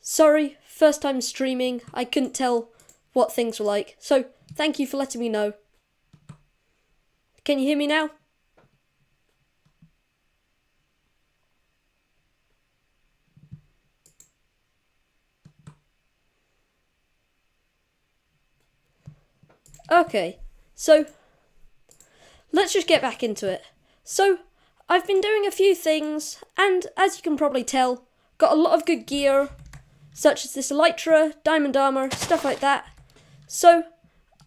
Sorry, first time streaming, I couldn't tell what things were like, so thank you for letting me know. Can you hear me now? Okay, so let's just get back into it. So, I've been doing a few things, and as you can probably tell, got a lot of good gear, such as this elytra, diamond armor, stuff like that. So,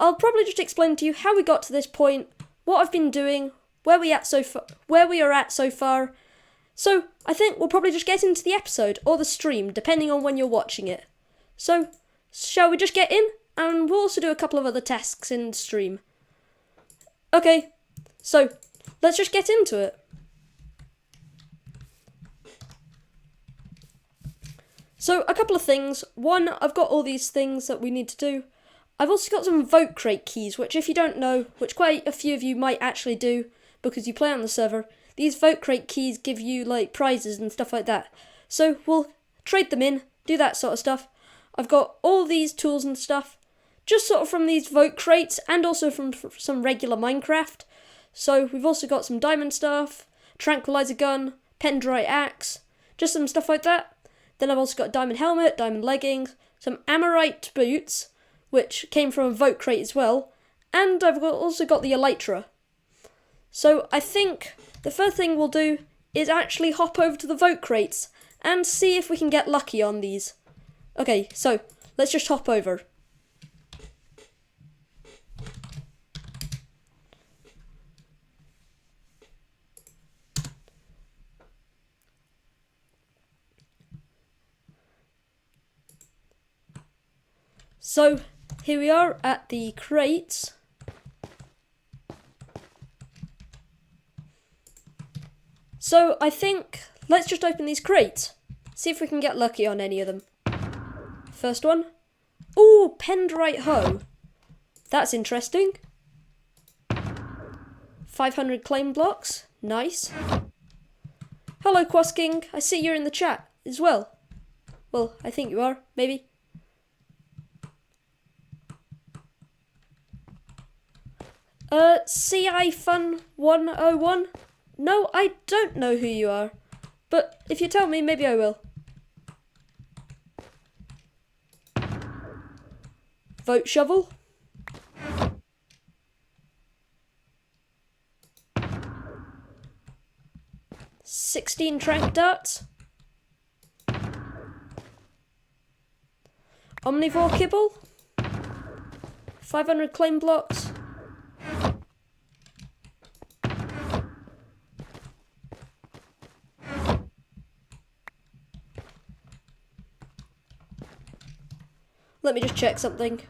I'll probably just explain to you how we got to this point, what I've been doing, where we are at so far. So, I think we'll probably just get into the episode, or the stream, depending on when you're watching it. So, shall we just get in? And we'll also do a couple of other tasks in stream. Okay, so let's just get into it. So a couple of things. One, I've got all these things that we need to do. I've also got some vote crate keys, which if you don't know, which quite a few of you might actually do because you play on the server, these vote crate keys give you like prizes and stuff like that. So we'll trade them in, do that sort of stuff. I've got all these tools and stuff. Just sort of from these vote crates and also from some regular Minecraft. So we've also got some diamond stuff, tranquilizer gun, pen dry axe, just some stuff like that. Then I've also got a diamond helmet, diamond leggings, some amorite boots, which came from a vote crate as well, and I've also got the elytra. So I think the first thing we'll do is actually hop over to the vote crates and see if we can get lucky on these. Okay, so let's just hop over. So, here we are at the crates. So, I think, let's just open these crates. See if we can get lucky on any of them. First one. Ooh, pendrite hoe. That's interesting. 500 claim blocks. Nice. Hello, Quasking. I see you're in the chat as well. Well, I think you are, maybe. CI Fun 101? No, I don't know who you are. But if you tell me, maybe I will. Vote shovel. $16 trank darts. Omnivore kibble. 500 claim blocks. Let me just check something.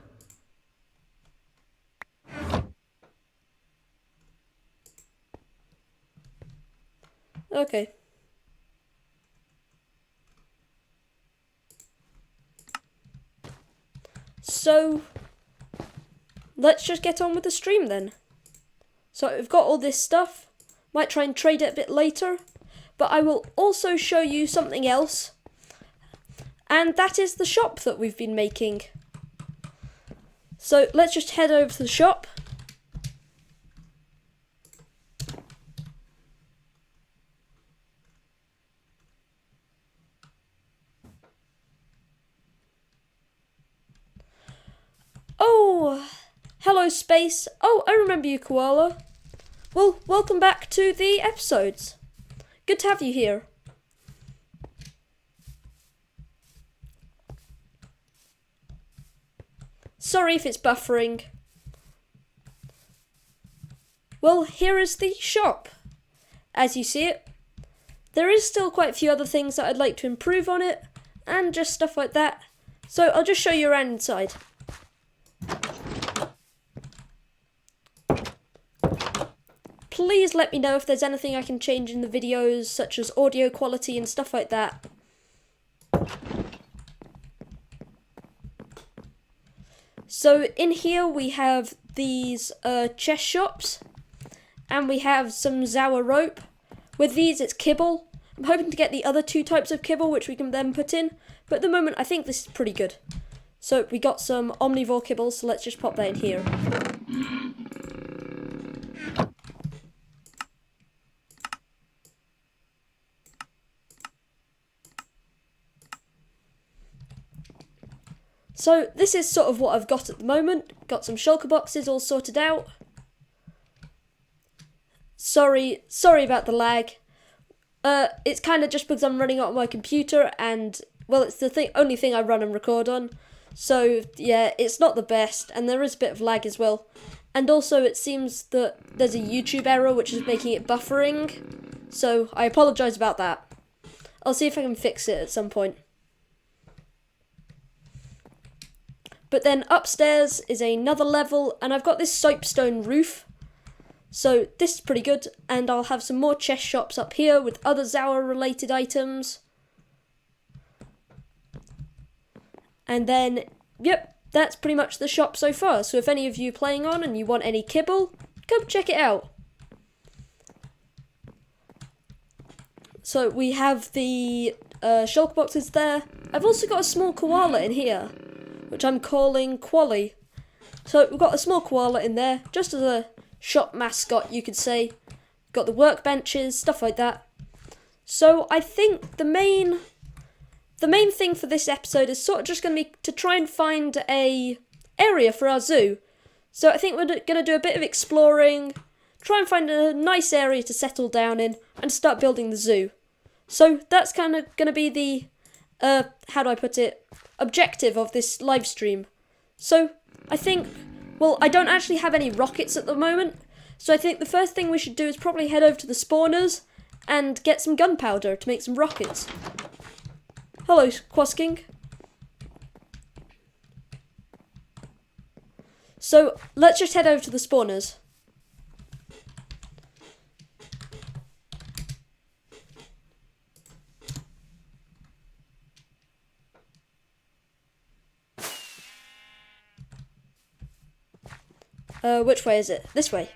Okay. So, let's just get on with the stream then. So, we've got all this stuff. Might try and trade it a bit later. But I will also show you something else. And that is the shop that we've been making. So let's just head over to the shop. Oh, hello Space. Oh, I remember you, Koala. Well, welcome back to the episodes. Good to have you here. Sorry if it's buffering. Well, here is the shop. As you see it, there is still quite a few other things that I'd like to improve on it, and just stuff like that. So I'll just show you around inside. Please let me know if there's anything I can change in the videos, such as audio quality and stuff like that. So in here we have these chest shops, and we have some ZAWA rope. With these it's kibble. I'm hoping to get the other two types of kibble which we can then put in, But at the moment, I think this is pretty good. So we got some omnivore kibbles, so let's just pop that in here. So this is sort of what I've got at the moment. Got some shulker boxes all sorted out. Sorry about the lag. It's kind of just because I'm running it on my computer and, well, it's the only thing I run and record on. So, yeah, it's not the best, and there is a bit of lag as well. And also, it seems that there's a YouTube error which is making it buffering. So, I apologise about that. I'll see if I can fix it at some point. But then upstairs is another level, and I've got this soapstone roof. So this is pretty good, and I'll have some more chest shops up here with other ZAWA related items. And then, yep, that's pretty much the shop so far. So if any of you are playing on and you want any kibble, come check it out. So we have the shulker boxes there. I've also got a small koala in here, which I'm calling Quali. So we've got a small koala in there, just as a shop mascot, you could say. Got the workbenches, stuff like that. So I think the main thing for this episode is sort of just going to be to try and find a area for our zoo. So I think we're going to do a bit of exploring, try and find a nice area to settle down in, and start building the zoo. So that's kind of going to be the, how do I put it, objective of this live stream. So I think, well, I don't actually have any rockets at the moment, so I think the first thing we should do is probably head over to the spawners and get some gunpowder to make some rockets. Hello, Quasking. So let's just head over to the spawners. Which way is it? This way.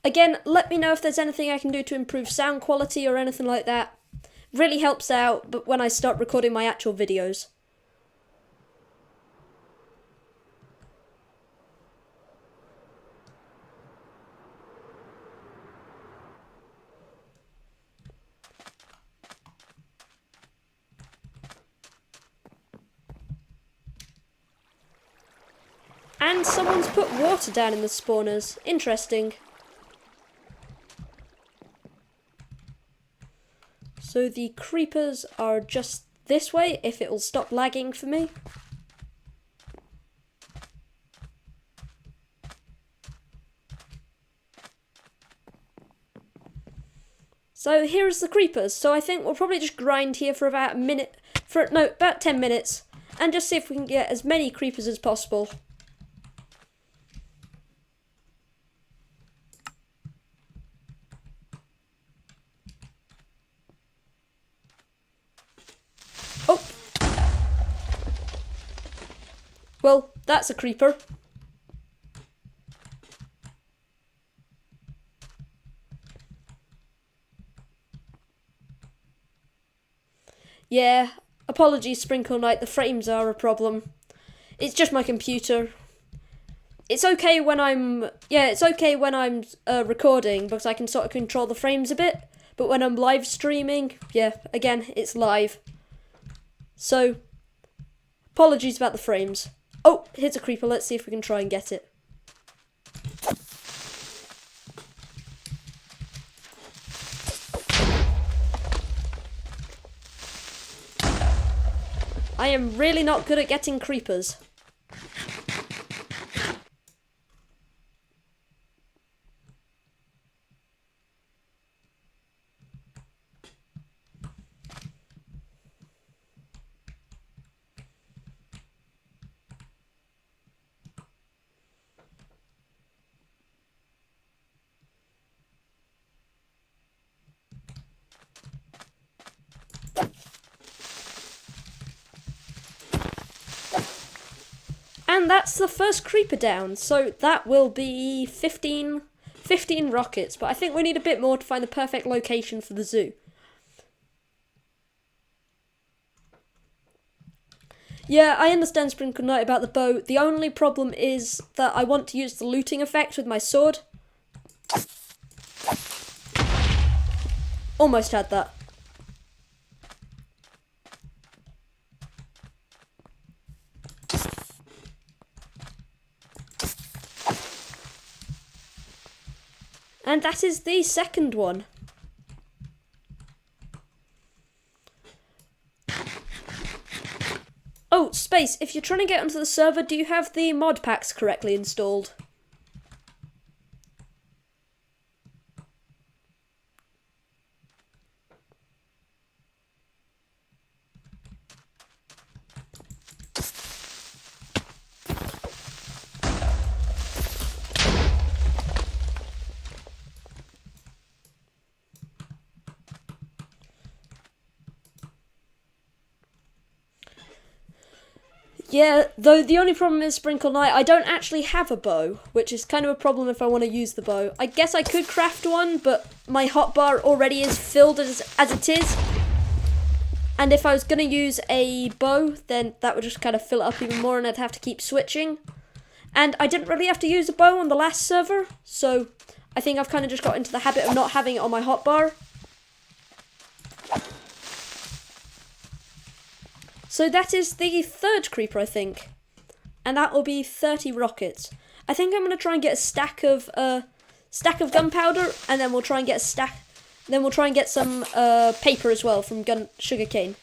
Again, let me know if there's anything I can do to improve sound quality or anything like that. Really helps out, but when I start recording my actual videos. And someone's put water down in the spawners. Interesting. So the creepers are just this way, if it will stop lagging for me. So here's the creepers. So I think we'll probably just grind here for about about 10 minutes, and just see if we can get as many creepers as possible. Oh! Well, that's a creeper. Yeah, apologies Sprinkle Knight, the frames are a problem. It's just my computer. It's okay when I'm recording because I can sort of control the frames a bit, but when I'm live streaming, yeah, again, it's live. So, apologies about the frames. Oh, here's a creeper, let's see if we can try and get it. I am really not good at getting creepers. And that's the first creeper down. So that will be 15 rockets. But I think we need a bit more to find the perfect location for the zoo. Yeah, I understand Sprinkle Knight about the bow. The only problem is that I want to use the looting effect with my sword. Almost had that. And that is the second one. Oh, Space, if you're trying to get onto the server, do you have the mod packs correctly installed? Yeah, though the only problem is Sprinkle Knight, I don't actually have a bow, which is kind of a problem if I want to use the bow. I guess I could craft one, but my hotbar already is filled as it is. And if I was going to use a bow, then that would just kind of fill it up even more and I'd have to keep switching. And I didn't really have to use a bow on the last server, so I think I've kind of just got into the habit of not having it on my hotbar. So that is the third creeper, I think. And that will be 30 rockets. I think I'm going to try and get a stack of gunpowder, and then we'll try and get some paper as well from sugarcane.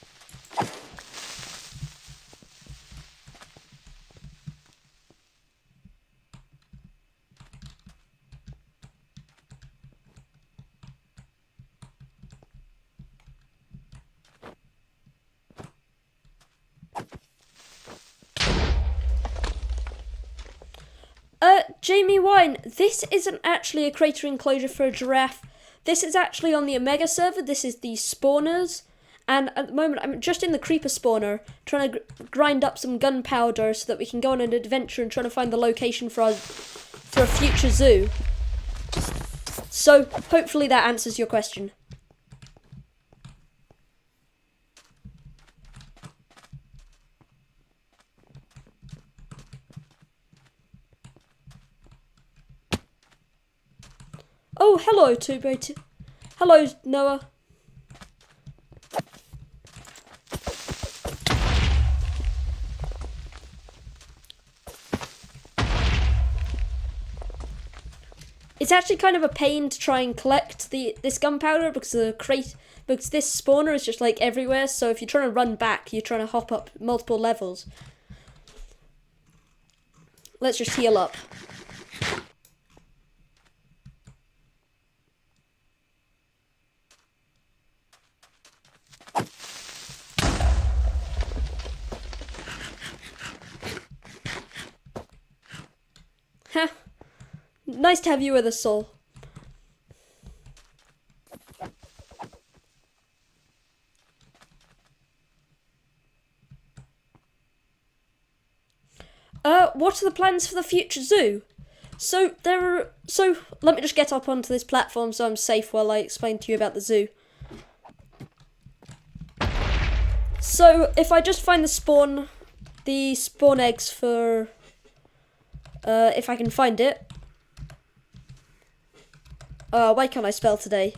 Jamie Wine, this isn't actually a crater enclosure for a giraffe. This is actually on the Omega server. This is the spawners. And at the moment, I'm just in the creeper spawner, trying to grind up some gunpowder so that we can go on an adventure and try to find the location for a future zoo. So, hopefully that answers your question. Oh, hello, Tubo. Hello, Noah. It's actually kind of a pain to try and collect this gunpowder because this spawner is just like everywhere. So if you're trying to run back, you're trying to hop up multiple levels. Let's just heal up. Nice to have you with us, Soul. What are the plans for the future zoo? So let me just get up onto this platform so I'm safe while I explain to you about the zoo. So if I just find the spawn eggs for if I can find it. Why can't I spell today?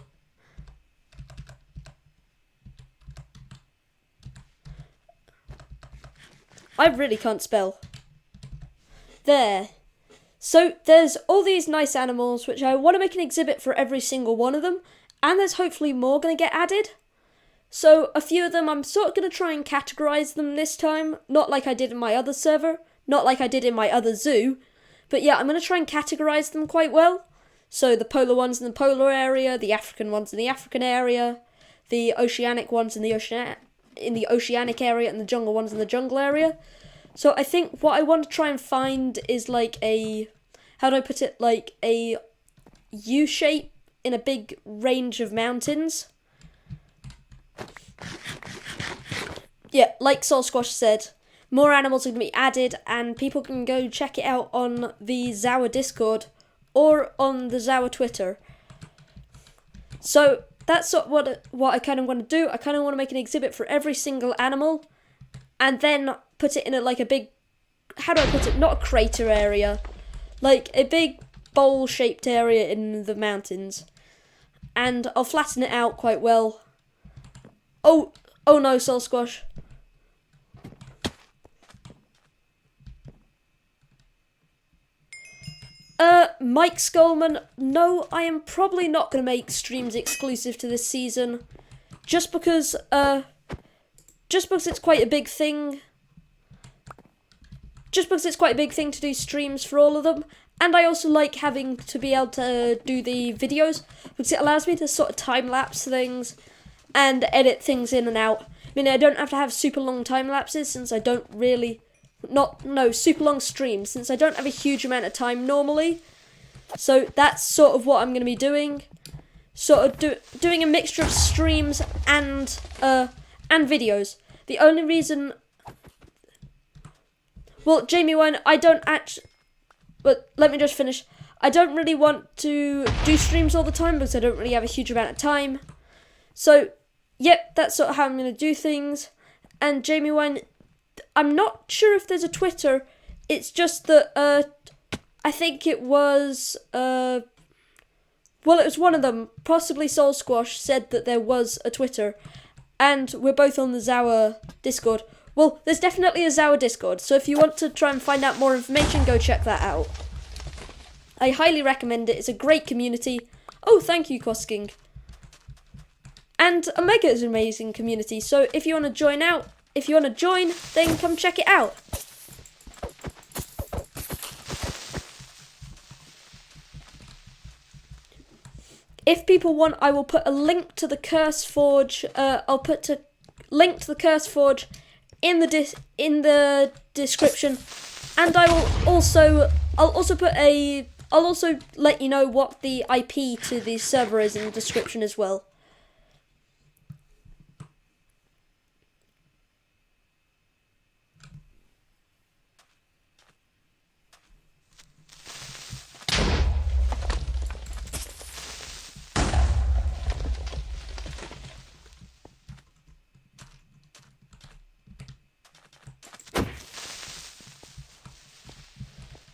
I really can't spell. There. So there's all these nice animals which I want to make an exhibit for every single one of them, and there's hopefully more going to get added. So a few of them I'm sort of going to try and categorize them this time, not like I did in my other server, not like I did in my other zoo, but yeah, I'm going to try and categorize them quite well. So the polar ones in the polar area, the African ones in the African area, the oceanic ones in the oceanic area, and the jungle ones in the jungle area. So I think what I want to try and find is like a, how do I put it, like a U shape in a big range of mountains. Yeah, like Soul Squash said, more animals are going to be added, and people can go check it out on the ZAWA Discord or on the ZAWA Twitter. So that's what I kind of want to do. I kind of want to make an exhibit for every single animal, and then put it in a big, how do I put it? Not a crater area, like a big bowl-shaped area in the mountains, and I'll flatten it out quite well. Oh no, Soul Squash. Mike Skolman, no, I am probably not going to make streams exclusive to this season, just because it's quite a big thing. Just because it's quite a big thing to do streams for all of them, and I also like having to be able to do the videos, because it allows me to sort of time-lapse things and edit things in and out. I mean, I don't have to have super long time-lapses, since I don't really... super long streams, since I don't have a huge amount of time normally. So that's sort of what I'm going to be doing. Sort of doing a mixture of streams and videos. The only reason... Well, Jamie Wine, I don't actually... But let me just finish. I don't really want to do streams all the time because I don't really have a huge amount of time. So, yep, that's sort of how I'm going to do things. And Jamie Wine, I'm not sure if there's a Twitter. It's just that, I think it was, it was one of them, possibly Soul Squash, said that there was a Twitter. And we're both on the ZAWA Discord. Well, there's definitely a ZAWA Discord, so if you want to try and find out more information, go check that out. I highly recommend it. It's a great community. Oh, thank you, Kosking. And Omega is an amazing community, so if you want to join, then come check it out. If people want, I will put a link to the Curse Forge. I'll put a link to the Curse Forge in the description, and I'll also let you know what the IP to the server is in the description as well.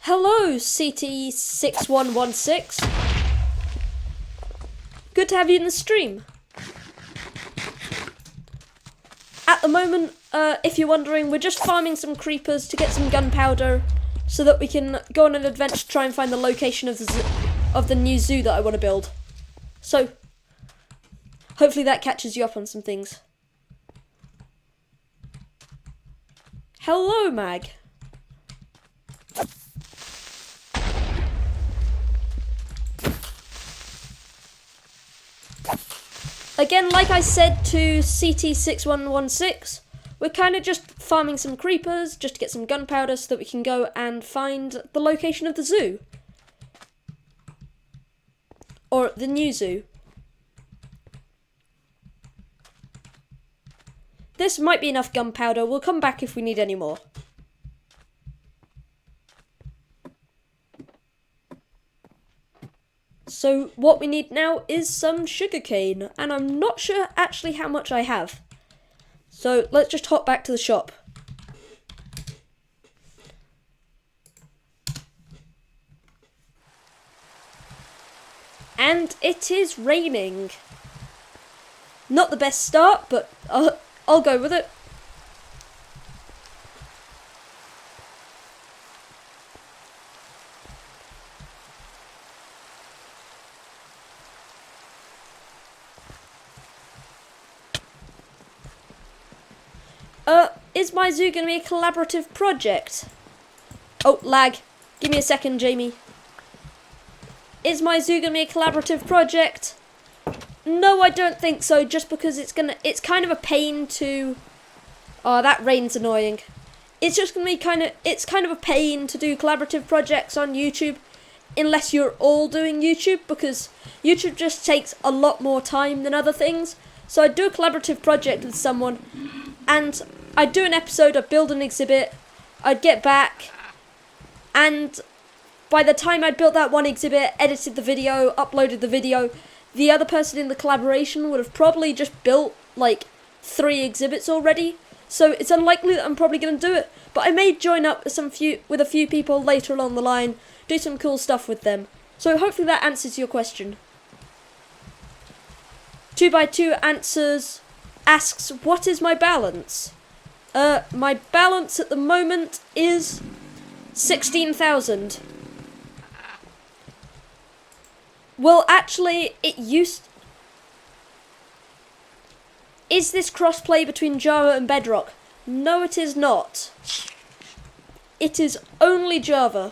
Hello, CT6116. Good to have you in the stream. At the moment, if you're wondering, we're just farming some creepers to get some gunpowder so that we can go on an adventure to try and find the location of the new zoo that I want to build. So, hopefully that catches you up on some things. Hello, Mag. Again, like I said to CT6116, we're kind of just farming some creepers just to get some gunpowder so that we can go and find the location of the zoo. Or the new zoo. This might be enough gunpowder. We'll come back if we need any more. So what we need now is some sugarcane, and I'm not sure actually how much I have. So let's just hop back to the shop. And it is raining. Not the best start, but I'll go with it. Is my zoo going to be a collaborative project? Oh, lag. Give me a second, Jamie. Is my zoo going to be a collaborative project? No, I don't think so, just because it's kind of a pain to... Oh, that rain's annoying. It's just going to be it's kind of a pain to do collaborative projects on YouTube, unless you're all doing YouTube, because YouTube just takes a lot more time than other things. So I'd do a collaborative project with someone, and I'd do an episode, I'd build an exhibit, I'd get back, and by the time I'd built that one exhibit, edited the video, uploaded the video, the other person in the collaboration would have probably just built like 3 exhibits already. So it's unlikely that I'm probably going to do it, but I may join up with a few people later along the line, do some cool stuff with them. So hopefully that answers your question. 2x2 asks, what is my balance? My balance at the moment is 16,000. Well, actually, Is this crossplay between Java and Bedrock? No, it is not. It is only Java.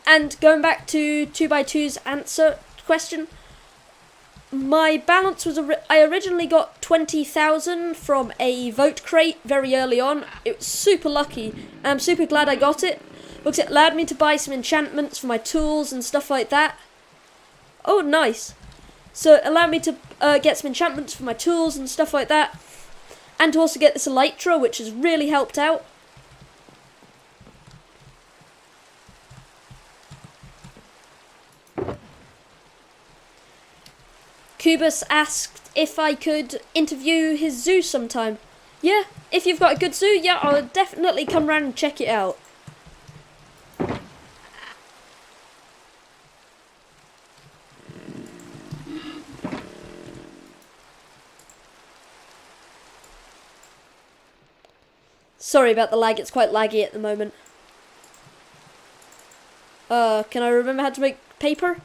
And going back to 2x2's question, my balance was, I originally got 20,000 from a vote crate very early on. It was super lucky, and I'm super glad I got it, because it allowed me to buy some enchantments for my tools and stuff like that. Oh, nice. So it allowed me to get some enchantments for my tools and stuff like that, and to also get this elytra, which has really helped out. Kubus asked if I could interview his zoo sometime. Yeah, if you've got a good zoo, yeah, I'll definitely come round and check it out. Sorry about the lag, it's quite laggy at the moment. Can I remember how to make paper?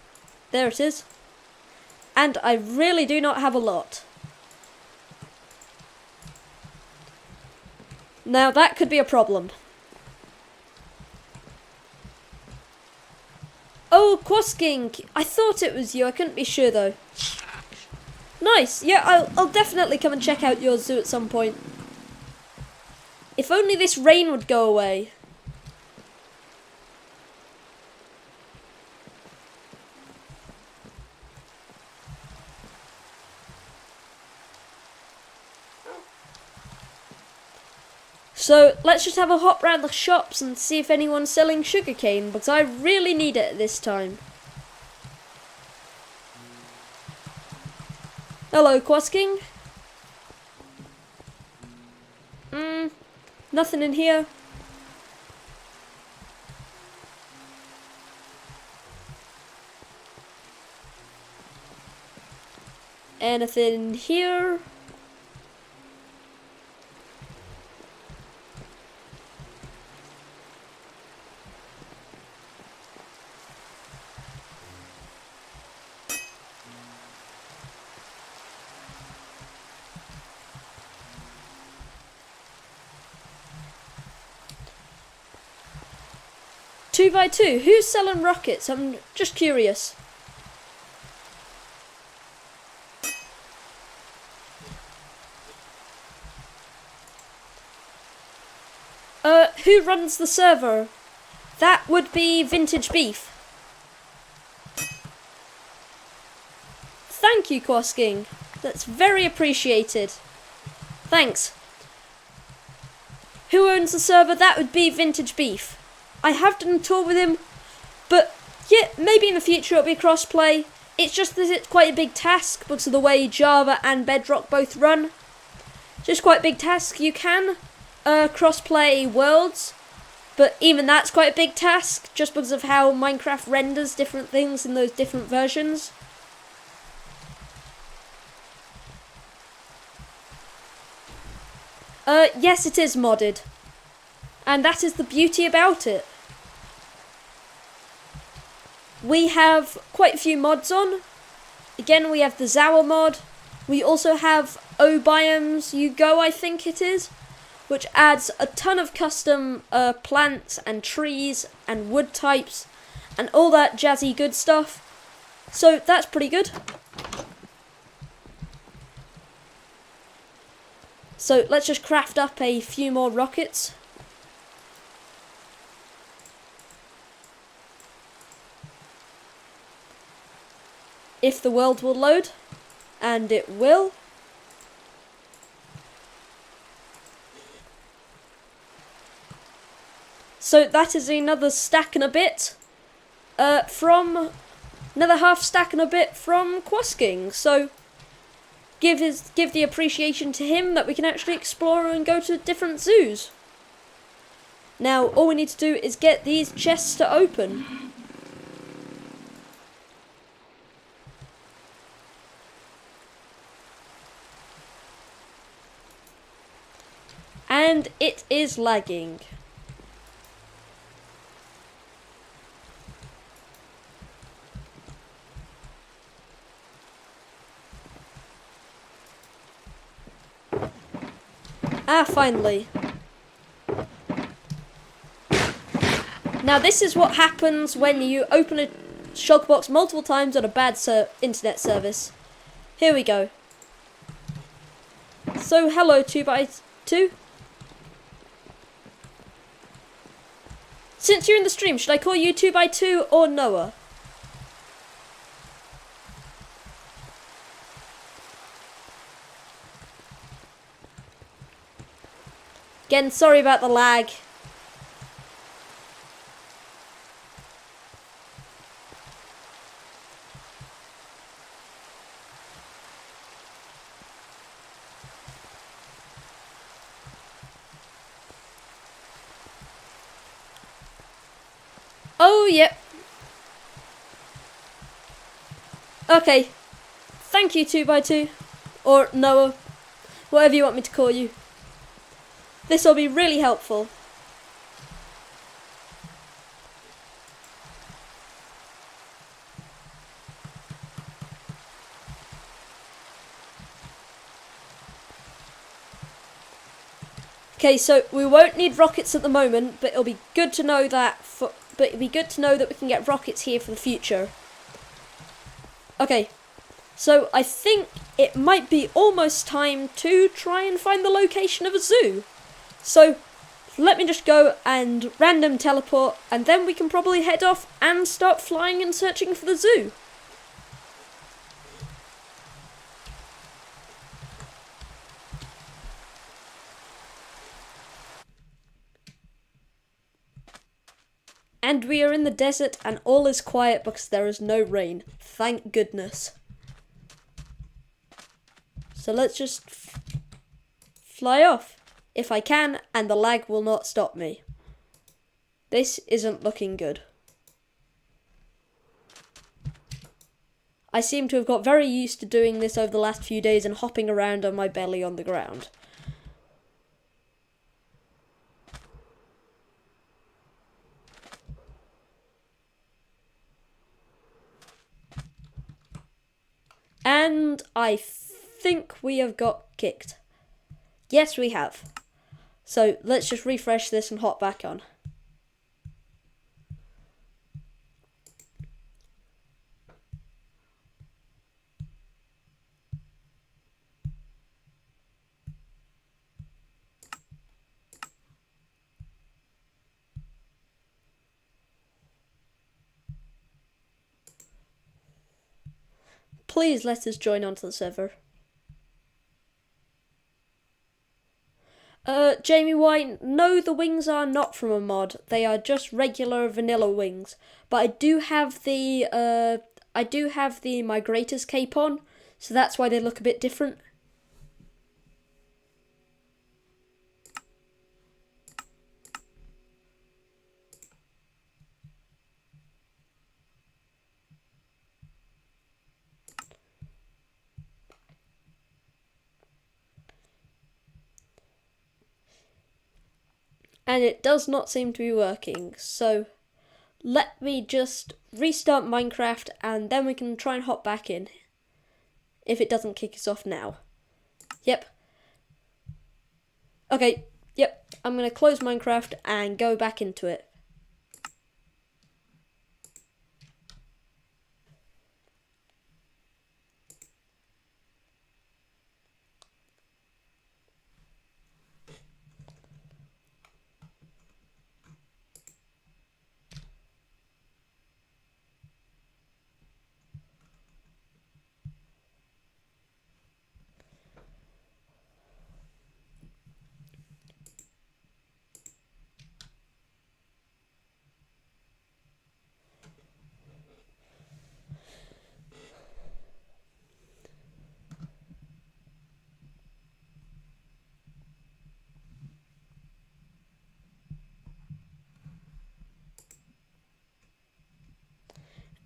There it is. And I really do not have a lot. Now that could be a problem. Oh, Quosking! I thought it was you, I couldn't be sure though. Nice, yeah, I'll definitely come and check out your zoo at some point. If only this rain would go away. So let's just have a hop round the shops and see if anyone's selling sugarcane, because I really need it at this time. Hello, Quosking. Nothing in here. Anything in here? Two by two. Who's selling rockets? I'm just curious. Who runs the server? That would be Vintage Beef. Thank you, Quosking. That's very appreciated. Thanks. Who owns the server? That would be Vintage Beef. I have done a tour with him, but yeah, maybe in the future it'll be cross-play. It's just that it's quite a big task because of the way Java and Bedrock both run. Just quite a big task. You can cross-play worlds, but even that's quite a big task just because of how Minecraft renders different things in those different versions. Yes, it is modded. And that is the beauty about it. We have quite a few mods on. Again, we have the ZAWA mod. We also have O Biomes You Go, I think it is, which adds a ton of custom plants and trees and wood types and all that jazzy good stuff. So that's pretty good. So let's just craft up a few more rockets. if the world will load, and it will. So that is another stack and a bit from another half stack and a bit from Quasking. So give the appreciation to him that we can actually explore and go to different zoos. Now all we need to do is get these chests to open. And it is lagging. Ah, finally. Now this is what happens when you open a shulk box multiple times on a bad internet service. Here we go. So hello 2x2. Since you're in the stream, should I call you 2x2 or Noah? Again, sorry about the lag. Oh, yep. Okay. Thank you, 2x2. Or Noah. Whatever you want me to call you. This will be really helpful. Okay, so we won't need rockets at the moment, but it'll be good to know that. But it'll be good to know that we can get rockets here for the future. Okay, so I think it might be almost time to try and find the location of a zoo. So let me just go and random teleport, and then we can probably head off and start flying and searching for the zoo. And we are in the desert and all is quiet because there is no rain. Thank goodness. So let's just fly off if I can, and the lag will not stop me. This isn't looking good. I seem to have got very used to doing this over the last few days and hopping around on my belly on the ground. And I think we have got kicked. Yes, we have. So let's just refresh this and hop back on. Please let us join onto the server. Jamie White, no, the wings are not from a mod. They are just regular vanilla wings. But I do have the Migrator's cape on, so that's why they look a bit different. And it does not seem to be working, so let me just restart Minecraft and then we can try and hop back in. If it doesn't kick us off now. Yep. Okay, yep. I'm going to close Minecraft and go back into it.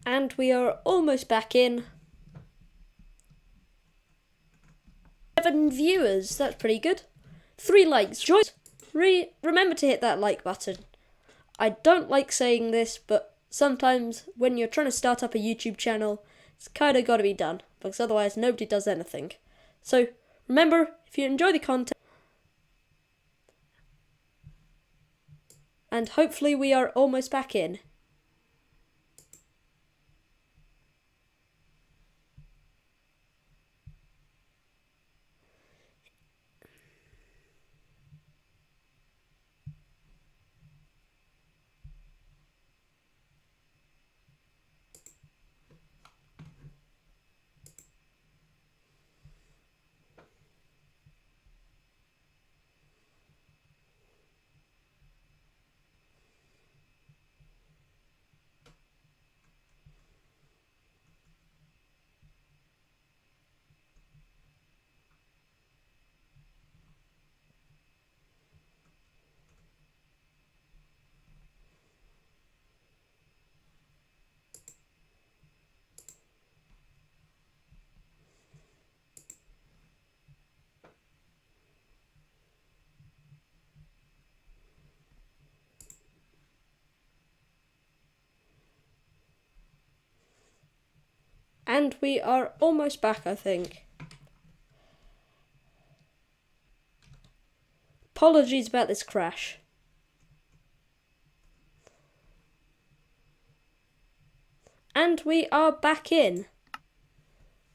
And we are almost back in. 7 viewers, that's pretty good. 3 likes. Remember to hit that like button. I don't like saying this, but sometimes when you're trying to start up a YouTube channel, it's kind of got to be done, because otherwise nobody does anything. So remember, if you enjoy the content, and hopefully we are almost back in. And we are almost back, I think. Apologies about this crash. And we are back in.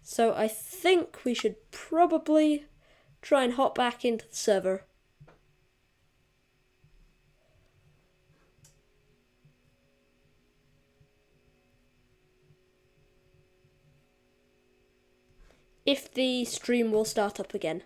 So I think we should probably try and hop back into the server. If the stream will start up again.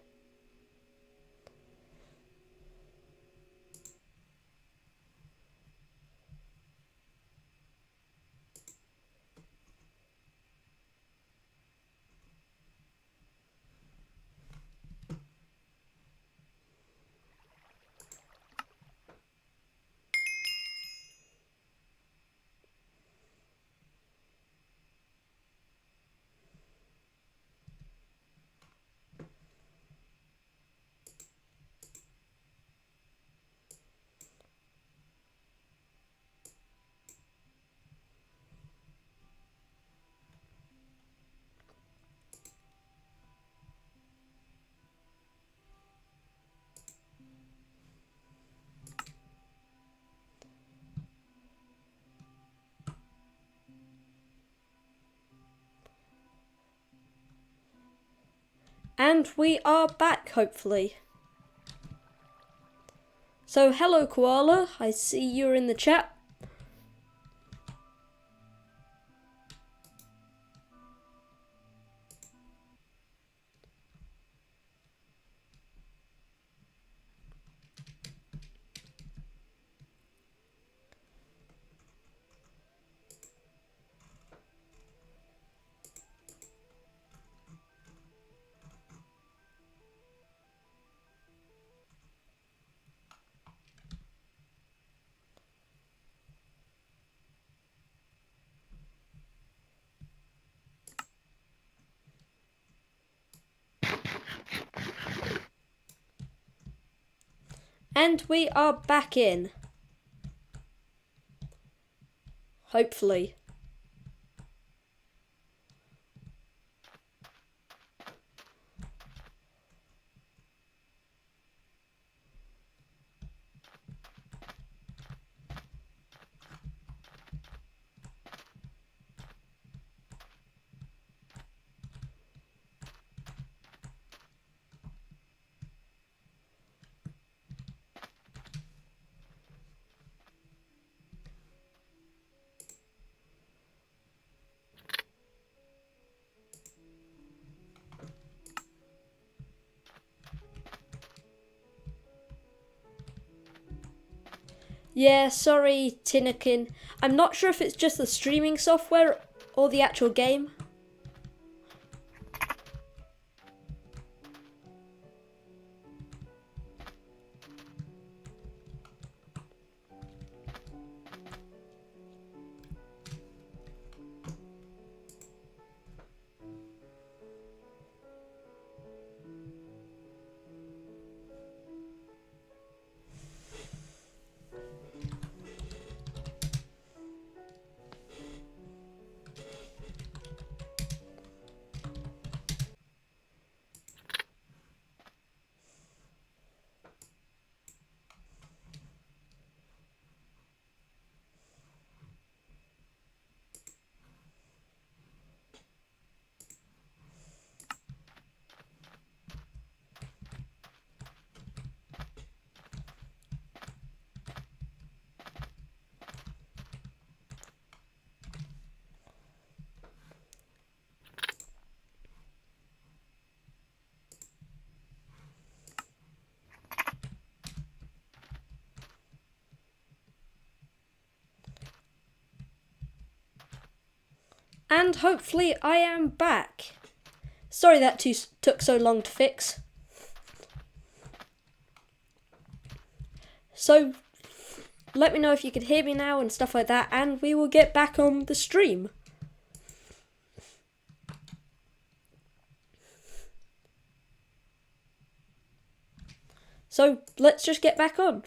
And we are back, hopefully. So, hello Koala, I see you're in the chat. And we are back in. Hopefully. Yeah, sorry, Tinnakin. I'm not sure if it's just the streaming software or the actual game. And hopefully I am back. Sorry that took so long to fix. So, let me know if you could hear me now and stuff like that, and we will get back on the stream. So, let's just get back on.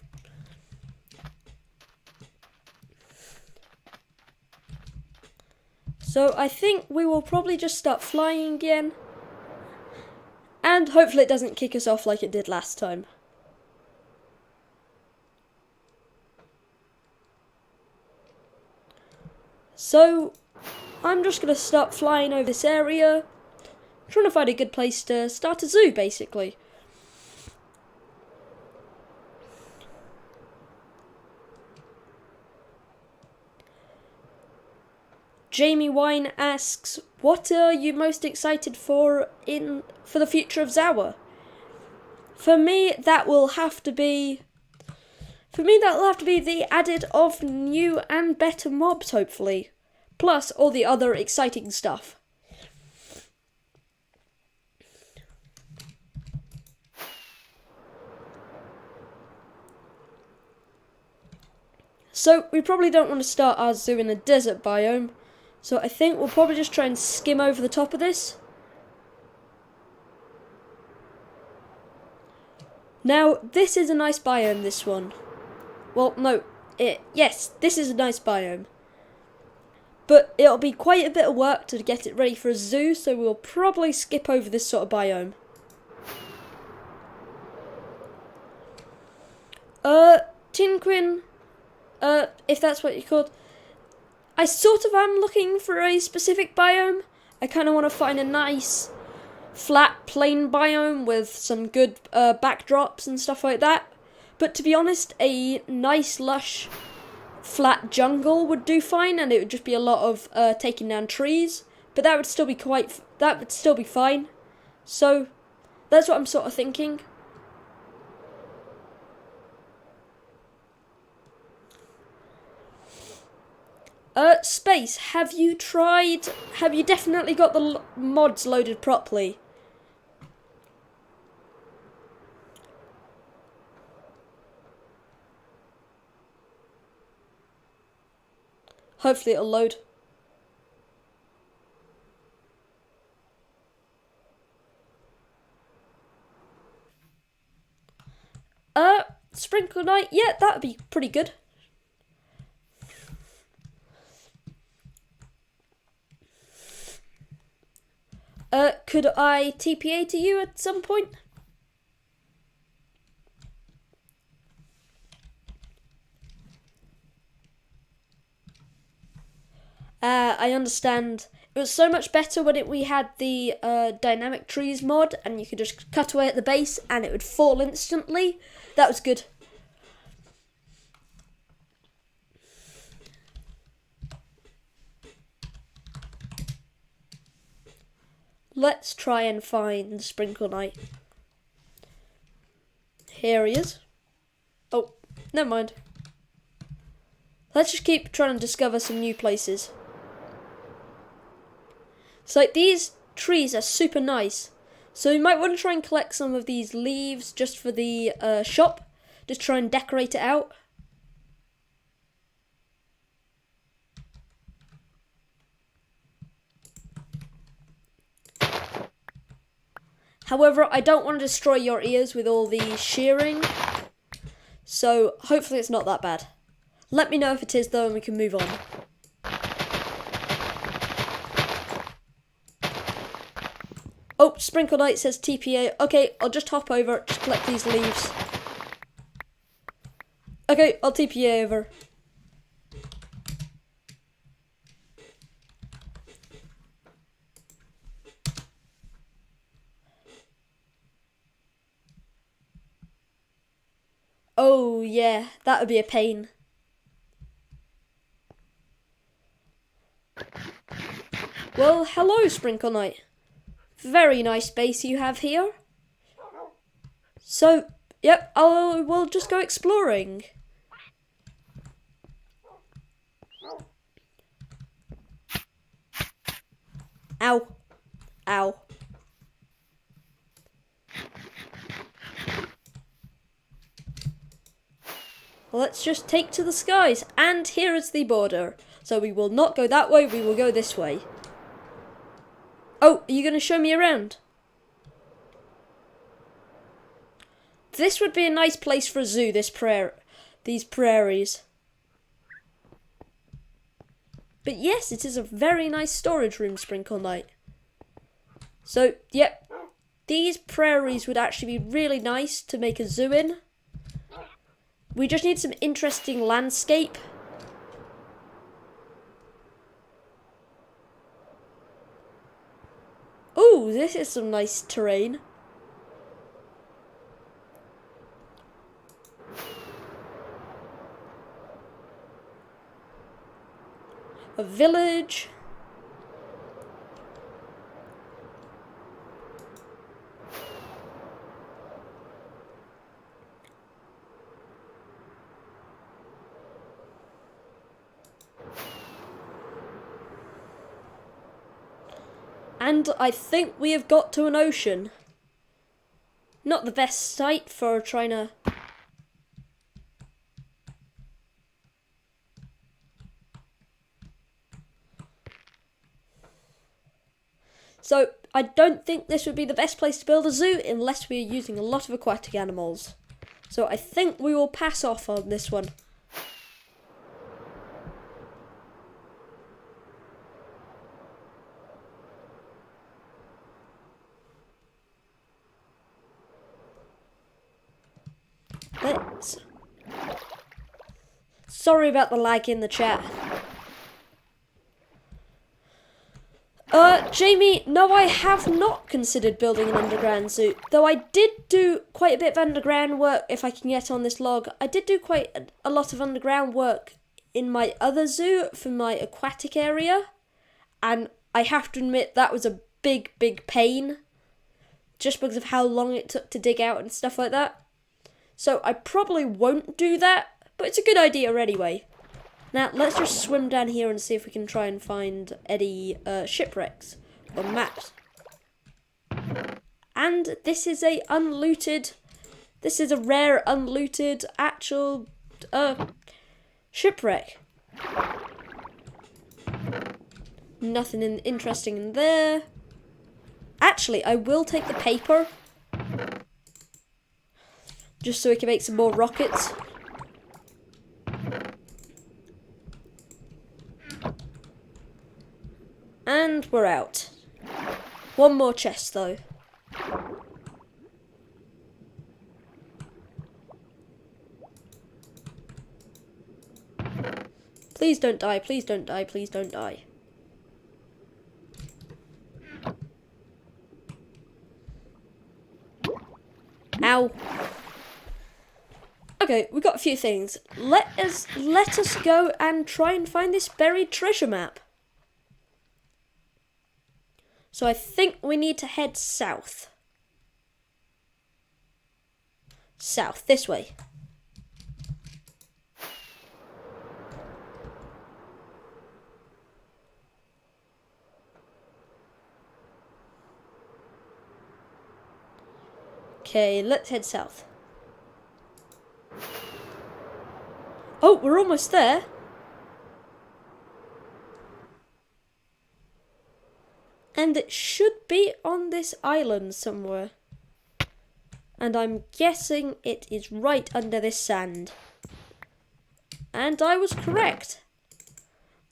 So, I think we will probably just start flying again. And hopefully it doesn't kick us off like it did last time. So, I'm just going to start flying over this area, trying to find a good place to start a zoo, basically. Jamie Wine asks, what are you most excited for the future of ZAWA? For me, that will have to be the added of new and better mobs, hopefully. Plus all the other exciting stuff. So we probably don't want to start our zoo in a desert biome. So I think we'll probably just try and skim over the top of this. Now, this is a nice biome, this one. Well, no, yes, this is a nice biome. But it'll be quite a bit of work to get it ready for a zoo, so we'll probably skip over this sort of biome. Tinquin, if that's what you called. I sort of am looking for a specific biome. I kind of want to find a nice, flat, plain biome with some good backdrops and stuff like that. But to be honest, a nice, lush, flat jungle would do fine, and it would just be a lot of taking down trees. But that would still be fine. So that's what I'm sort of thinking. Space, have you definitely got the mods loaded properly? Hopefully it'll load. Sprinkle night, yeah, that'd be pretty good. Could I TPA to you at some point? I understand. It was so much better when we had the dynamic trees mod, and you could just cut away at the base and it would fall instantly. That was good. Let's try and find Sprinkle Knight. Here he is. Oh, never mind. Let's just keep trying to discover some new places. So like, these trees are super nice. So you might want to try and collect some of these leaves just for the shop. Just try and decorate it out. However, I don't want to destroy your ears with all the shearing. So hopefully it's not that bad. Let me know if it is though, and we can move on. Oh, Sprinkle Knight says TPA. Okay, I'll just hop over, just collect these leaves. Okay, I'll TPA over. Oh yeah, that would be a pain. Well, hello Sprinkle Knight. Very nice base you have here. So, yep, we'll just go exploring. Ow. Ow. Let's just take to the skies. And here is the border. So we will not go that way, we will go this way. Oh, are you going to show me around? This would be a nice place for a zoo, these prairies. But yes, it is a very nice storage room, Sprinkle Knight. So, yep, these prairies would actually be really nice to make a zoo in. We just need some interesting landscape. Ooh, this is some nice terrain. A village. And I think we have got to an ocean. Not the best site for trying to... So, I don't think this would be the best place to build a zoo unless we are using a lot of aquatic animals. So I think we will pass off on this one. Sorry about the lag in the chat. Jamie, no, I have not considered building an underground zoo, though I did do quite a bit of underground work, if I can get on this log. I did do quite a lot of underground work in my other zoo for my aquatic area, and I have to admit that was a big, big pain, just because of how long it took to dig out and stuff like that. So I probably won't do that, but it's a good idea anyway. Now, let's just swim down here and see if we can try and find any shipwrecks or maps. And this is a rare unlooted actual shipwreck. Nothing interesting in there. Actually, I will take the paper, just so we can make some more rockets. And we're out. One more chest, though. Please don't die, please don't die, please don't die. Ow. Okay, we got a few things. Let us go and try and find this buried treasure map. So I think we need to head south. South, this way. Okay, let's head south. Oh, we're almost there. And it should be on this island somewhere. And I'm guessing it is right under this sand. And I was correct.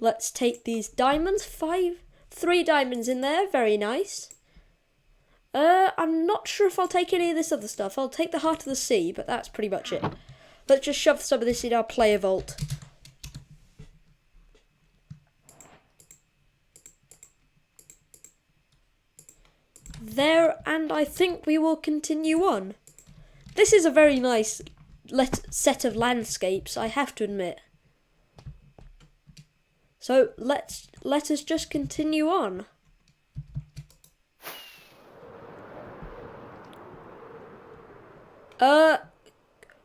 Let's take these diamonds. 3 diamonds in there. Very nice. I'm not sure if I'll take any of this other stuff. I'll take the Heart of the Sea, but that's pretty much it. Let's just shove some of this in our player vault. There, and I think we will continue on. This is a very nice set of landscapes, I have to admit. So let us just continue on.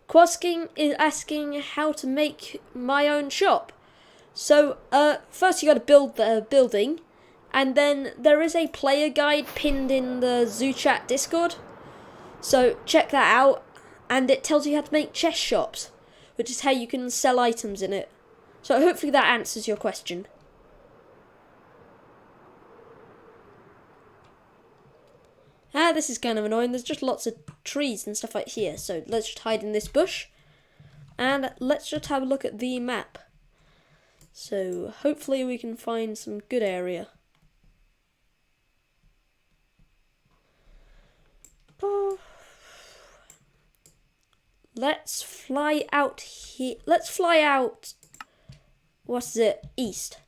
Quasking is asking how to make my own shop. So first you got to build the building, And then there is a player guide pinned in the Zoo Chat Discord. So check that out. And it tells you how to make chest shops, which is how you can sell items in it. So hopefully that answers your question. This is kind of annoying. There's just lots of trees and stuff like here. So let's just hide in this bush. And let's just have a look at the map. So hopefully we can find some good area. Let's fly out here. Let's fly out. What's it? East.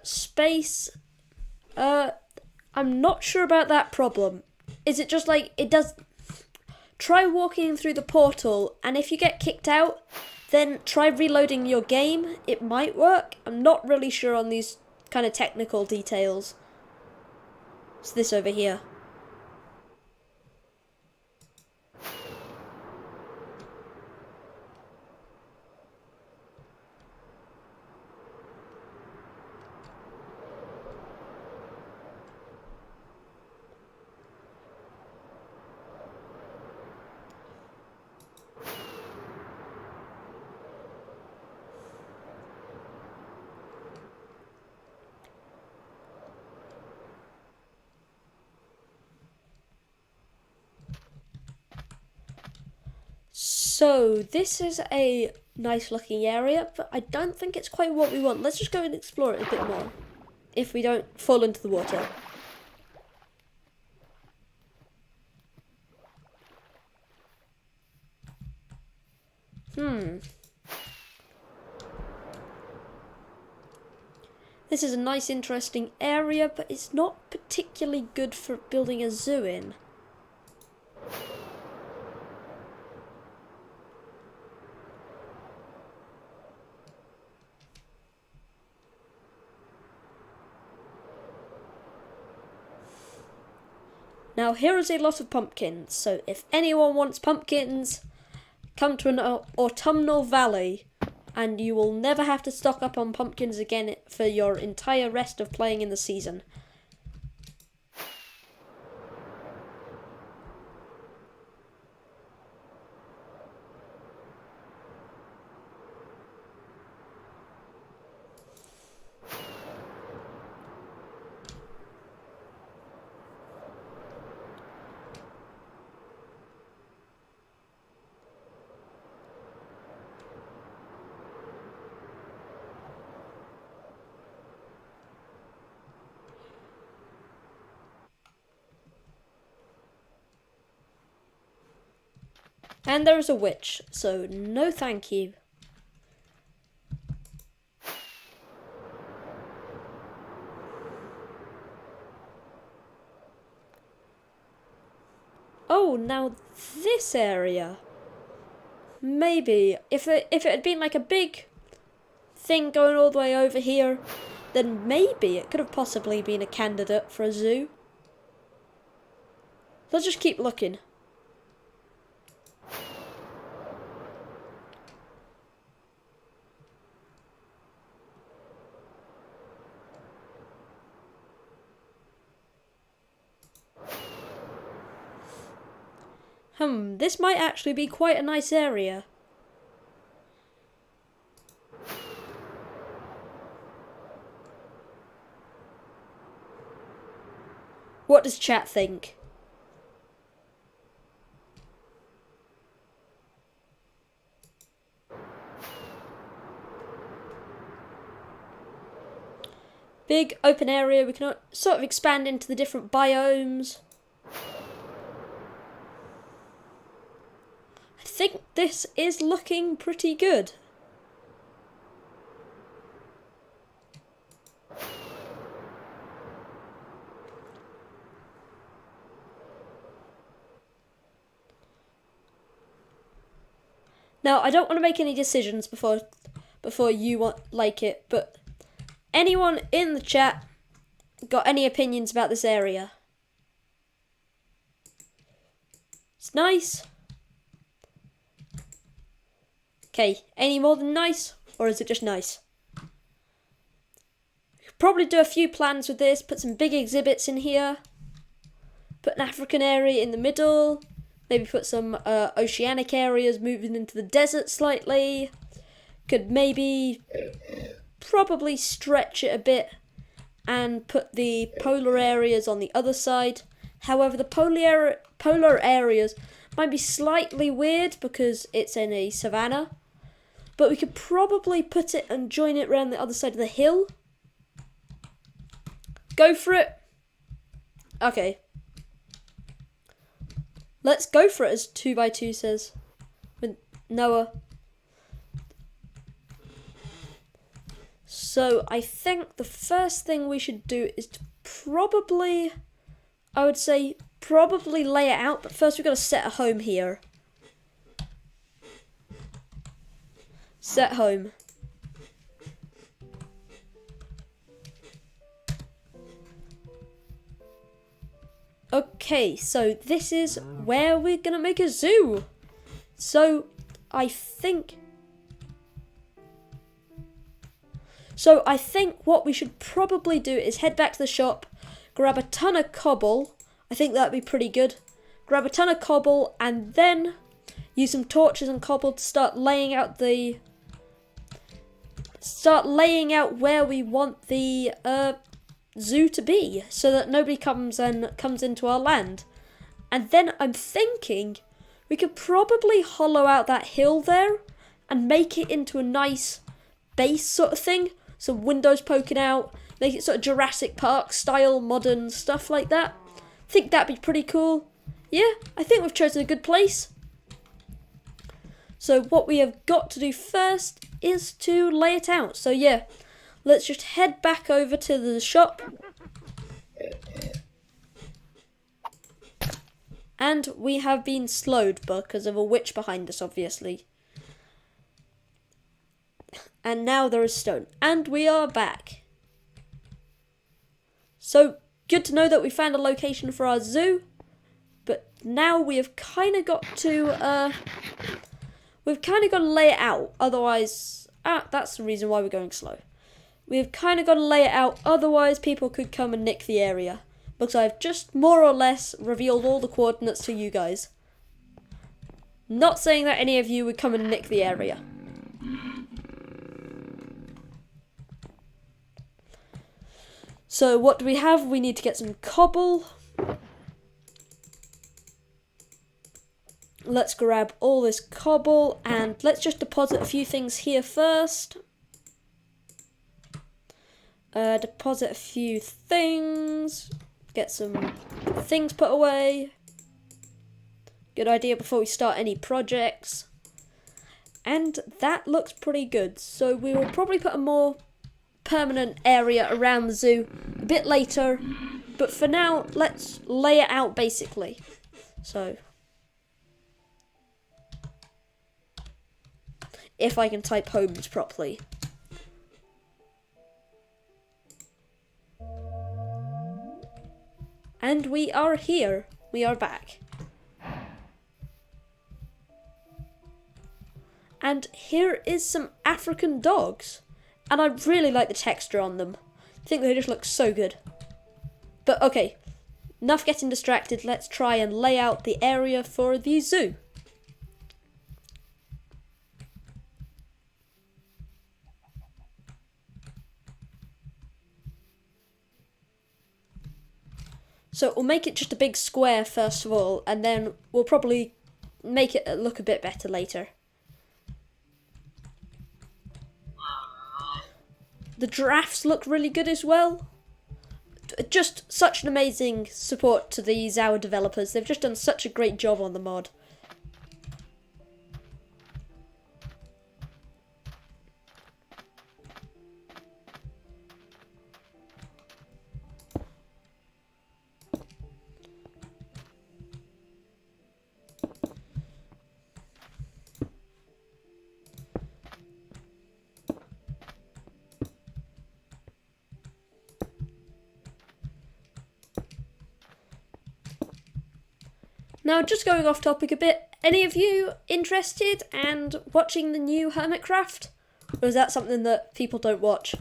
Space. I'm not sure about that problem. Is it just like it does? Try walking through the portal, and if you get kicked out, then try reloading your game. It might work. I'm not really sure on these kind of technical details. It's this over here. So this is a nice looking area, but I don't think it's quite what we want. Let's just go and explore it a bit more, if we don't fall into the water. This is a nice interesting area, but it's not particularly good for building a zoo in. Now here is a lot of pumpkins, so if anyone wants pumpkins, come to an autumnal valley and you will never have to stock up on pumpkins again for your entire rest of playing in the season. And there is a witch, so no thank you. Oh, now this area. Maybe. If it had been like a big thing going all the way over here, then maybe it could have possibly been a candidate for a zoo. Let's just keep looking. This might actually be quite a nice area. What does chat think? Big open area, we can sort of expand into the different biomes. I think this is looking pretty good. Now, I don't want to make any decisions before you like it, but anyone in the chat got any opinions about this area? It's nice. Okay, any more than nice, or is it just nice? We could probably do a few plans with this, put some big exhibits in here, put an African area in the middle, maybe put some oceanic areas moving into the desert slightly. Could maybe probably stretch it a bit and put the polar areas on the other side. However, the polar areas might be slightly weird because it's in a savanna. But we could probably put it and join it around the other side of the hill. Go for it. Okay. Let's go for it, as 2x2 says. With Noah. So I think the first thing we should do is to probably, I would say, probably lay it out. But first we've got to set a home here. Set home. Okay, so this is where we're gonna make a zoo. So I think what we should probably do is head back to the shop, grab a ton of cobble. I think that'd be pretty good. Grab a ton of cobble and then use some torches and cobble to start laying out where we want the zoo to be, so that nobody comes into our land. And then I'm thinking we could probably hollow out that hill there and make it into a nice base sort of thing. Some windows poking out, make it sort of Jurassic Park style, modern stuff like that. I think that'd be pretty cool. Yeah, I think we've chosen a good place. So what we have got to do first is to lay it out. So yeah, let's just head back over to the shop. And we have been slowed because of a witch behind us, obviously. And now there is stone. And we are back. So, good to know that we found a location for our zoo. But now we have kind of got to, lay it out. Otherwise, that's the reason why we're going slow. We've kind of got to lay it out, otherwise people could come and nick the area. Because I've just more or less revealed all the coordinates to you guys. Not saying that any of you would come and nick the area. So what do we have? We need to get some cobble. Let's grab all this cobble and let's just deposit a few things here first. Deposit a few things. Get some things put away. Good idea before we start any projects. And that looks pretty good. So we will probably put a more permanent area around the zoo a bit later. But for now, let's lay it out basically. So, if I can type homes properly. And we are here. We are back. And here is some African dogs. And I really like the texture on them. I think they just look so good. But okay, enough getting distracted. Let's try and lay out the area for the zoo. So we'll make it just a big square first of all, and then we'll probably make it look a bit better later. The giraffes look really good as well. Just such an amazing support to the ZAWA developers. They've just done such a great job on the mod. Now, just going off topic a bit, any of you interested and watching the new Hermitcraft? Or is that something that people don't watch?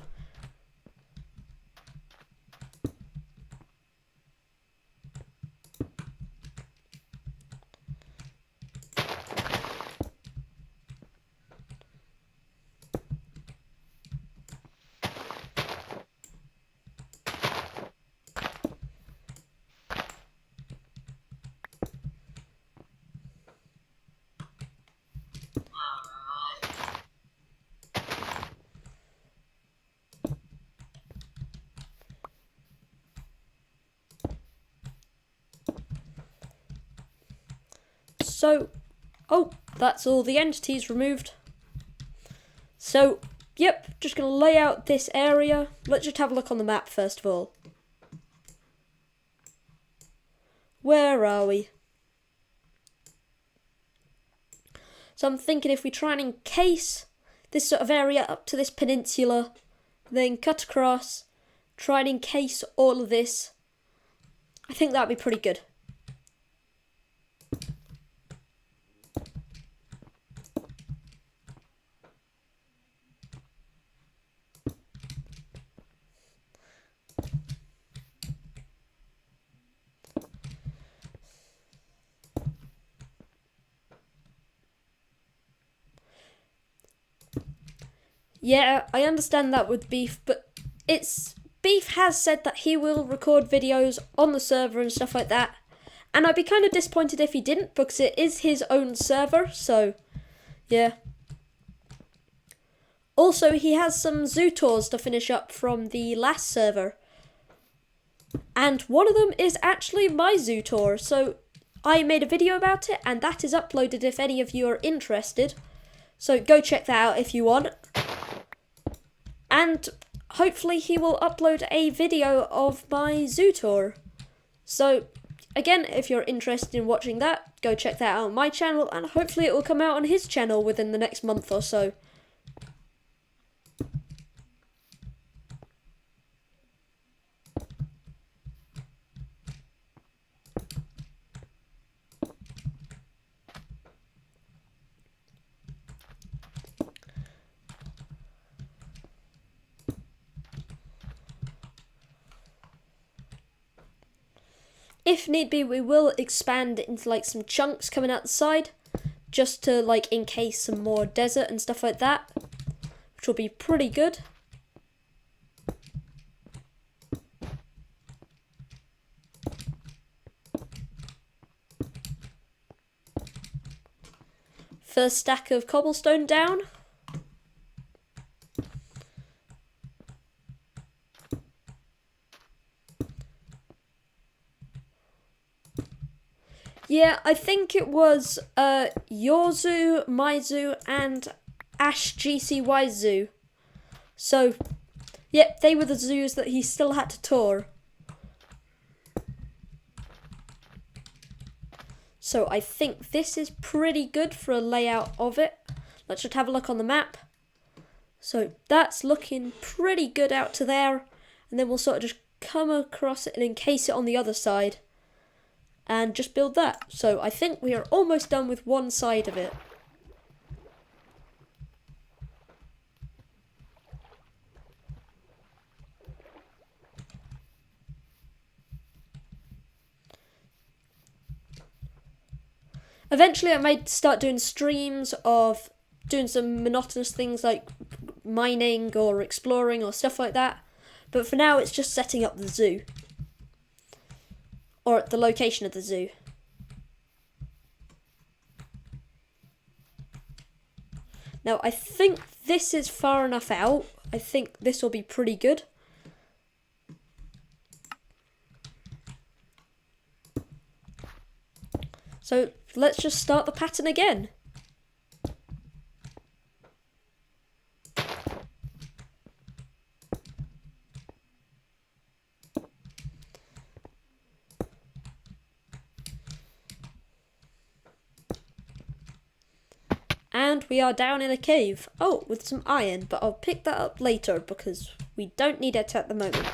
So, oh, that's all the entities removed. So, yep, just going to lay out this area. Let's just have a look on the map first of all. Where are we? So I'm thinking if we try and encase this sort of area up to this peninsula, then cut across, try and encase all of this, I think that'd be pretty good. Yeah, I understand that with Beef, but Beef has said that he will record videos on the server and stuff like that. And I'd be kind of disappointed if he didn't, because it is his own server, so yeah. Also, he has some zoo tours to finish up from the last server. And one of them is actually my zoo tour, so I made a video about it, and that is uploaded if any of you are interested. So go check that out if you want. And hopefully he will upload a video of my zoo tour. So again, if you're interested in watching that, go check that out on my channel, and hopefully it will come out on his channel within the next month or so. If need be, we will expand into like some chunks coming out the side, just to like encase some more desert and stuff like that, which will be pretty good. First stack of cobblestone down. Yeah, I think it was your zoo, my zoo, and Ash GCY zoo. So, yep, they were the zoos that he still had to tour. So I think this is pretty good for a layout of it. Let's just have a look on the map. So that's looking pretty good out to there. And then we'll sort of just come across it and encase it on the other side. And just build that. So I think we are almost done with one side of it. Eventually I might start doing streams of doing some monotonous things like mining or exploring or stuff like that. But for now it's just setting up the zoo. Or at the location of the zoo. Now I think this is far enough out. I think this will be pretty good. So let's just start the pattern again. And we are down in a cave. Oh, with some iron, but I'll pick that up later because we don't need it at the moment.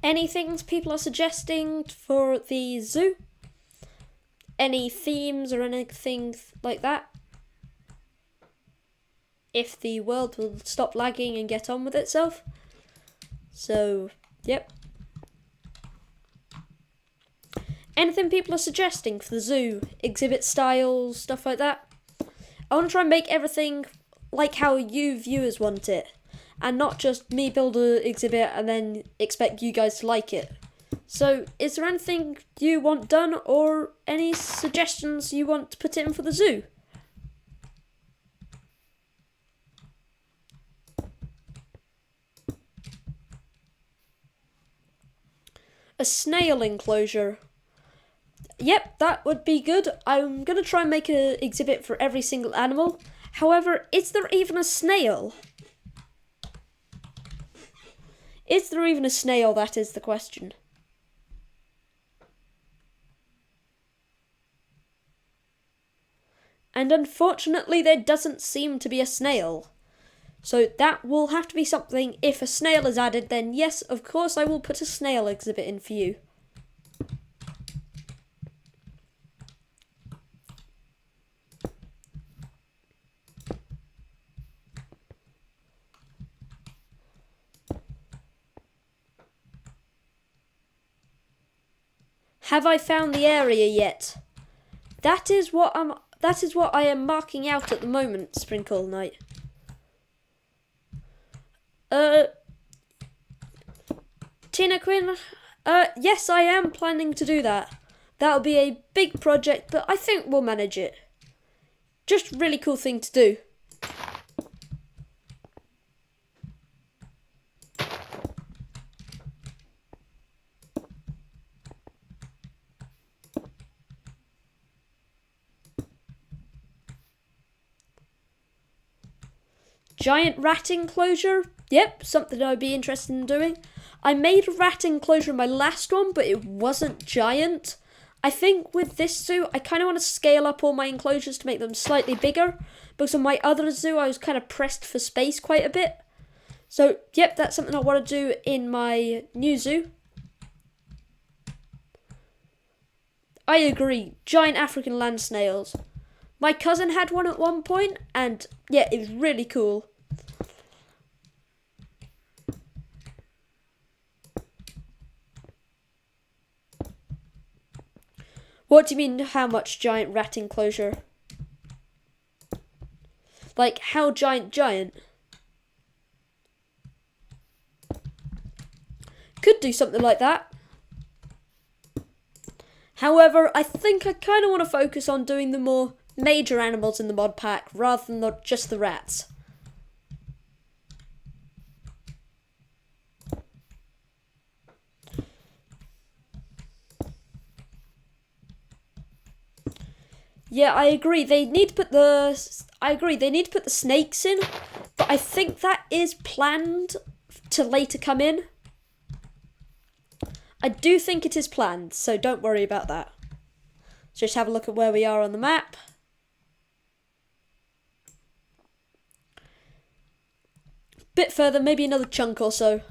Any things people are suggesting for the zoo? Any themes or anything like that? If the world will stop lagging and get on with itself. So, yep. Anything people are suggesting for the zoo? Exhibit styles, stuff like that? I want to try and make everything like how you viewers want it. And not just me build an exhibit and then expect you guys to like it. So, is there anything you want done or any suggestions you want to put in for the zoo? A snail enclosure. Yep, that would be good. I'm going to try and make an exhibit for every single animal. However, is there even a snail? Is there even a snail? That is the question. And unfortunately, there doesn't seem to be a snail. So that will have to be something. If a snail is added, then yes, of course I will put a snail exhibit in for you. Have I found the area yet? That is what I am marking out at the moment, Sprinkle Knight. Tina Quinn, yes, I am planning to do that. That'll be a big project, but I think we'll manage it. Just really cool thing to do. Giant rat enclosure? Yep, something I'd be interested in doing. I made a rat enclosure in my last one, but it wasn't giant. I think with this zoo, I kind of want to scale up all my enclosures to make them slightly bigger. Because on my other zoo, I was kind of pressed for space quite a bit. So, yep, that's something I want to do in my new zoo. I agree, giant African land snails. My cousin had one at one point, and yeah, it was really cool. What do you mean, how much giant rat enclosure? Like, how giant? Could do something like that. However, I think I kind of want to focus on doing the more major animals in the mod pack rather than just the rats. Yeah, I agree. They need to put the snakes in, but I think that is planned to later come in. I do think it is planned, so don't worry about that. Just have a look at where we are on the map. Bit further, maybe another chunk or so.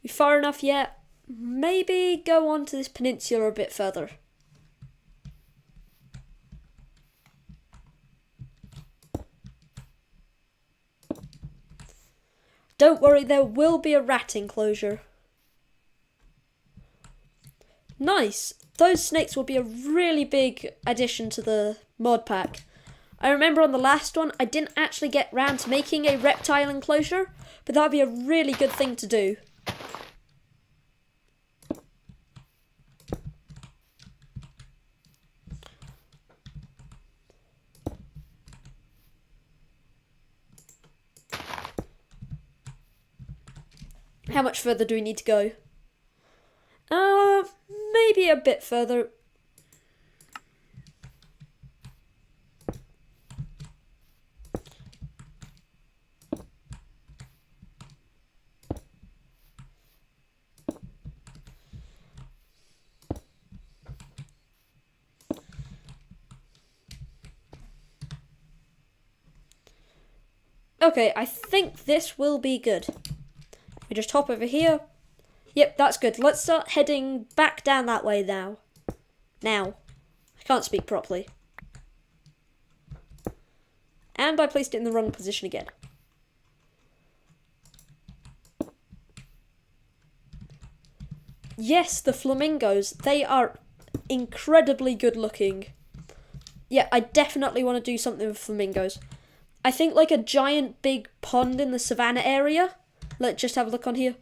We far enough yet? Maybe go on to this peninsula a bit further. Don't worry, there will be a rat enclosure. Nice! Those snakes will be a really big addition to the mod pack. I remember on the last one, I didn't actually get round to making a reptile enclosure, but that would be a really good thing to do. How much further do we need to go? Maybe a bit further. Okay, I think this will be good. We just hop over here. Yep, that's good. Let's start heading back down that way now. Now. I can't speak properly. And I placed it in the wrong position again. Yes, the flamingos. They are incredibly good looking. Yeah, I definitely want to do something with flamingos. I think like a giant big pond in the savannah area. Let's just have a look on here.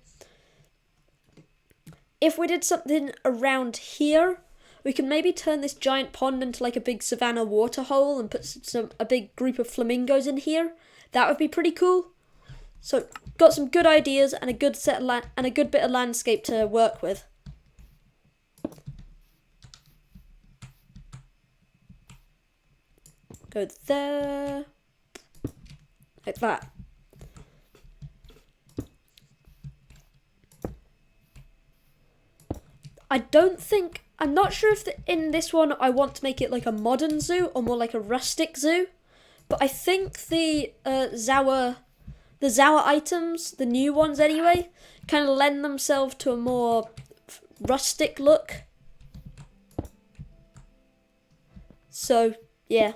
If we did something around here, we can maybe turn this giant pond into like a big savannah waterhole and put a big group of flamingos in here. That would be pretty cool. So, got some good ideas and a good set of and a good bit of landscape to work with. Go there. Like that. I'm not sure if in this one I want to make it like a modern zoo or more like a rustic zoo. But I think the ZAWA items, the new ones anyway, kind of lend themselves to a more rustic look. So, yeah.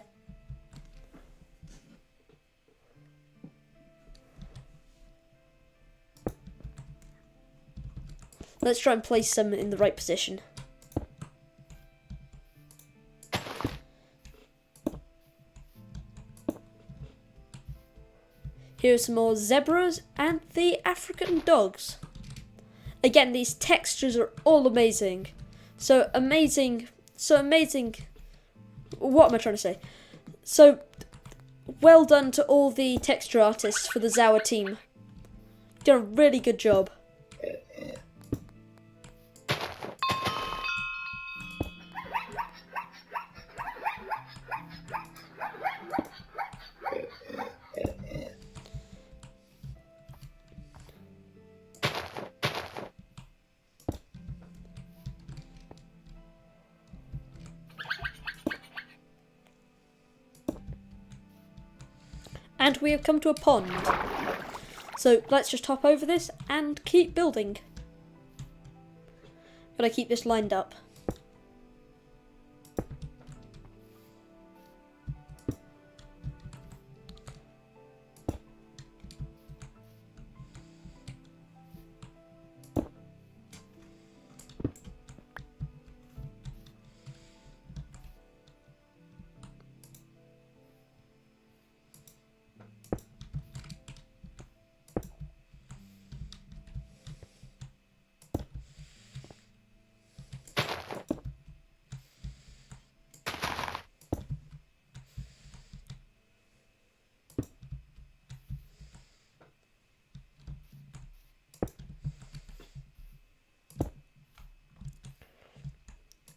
Let's try and place some in the right position. Here are some more zebras and the African dogs. Again, these textures are all amazing. So amazing. What am I trying to say? So, well done to all the texture artists for the ZAWA team. Did a really good job. And we have come to a pond. So let's just hop over this and keep building. Gotta keep this lined up.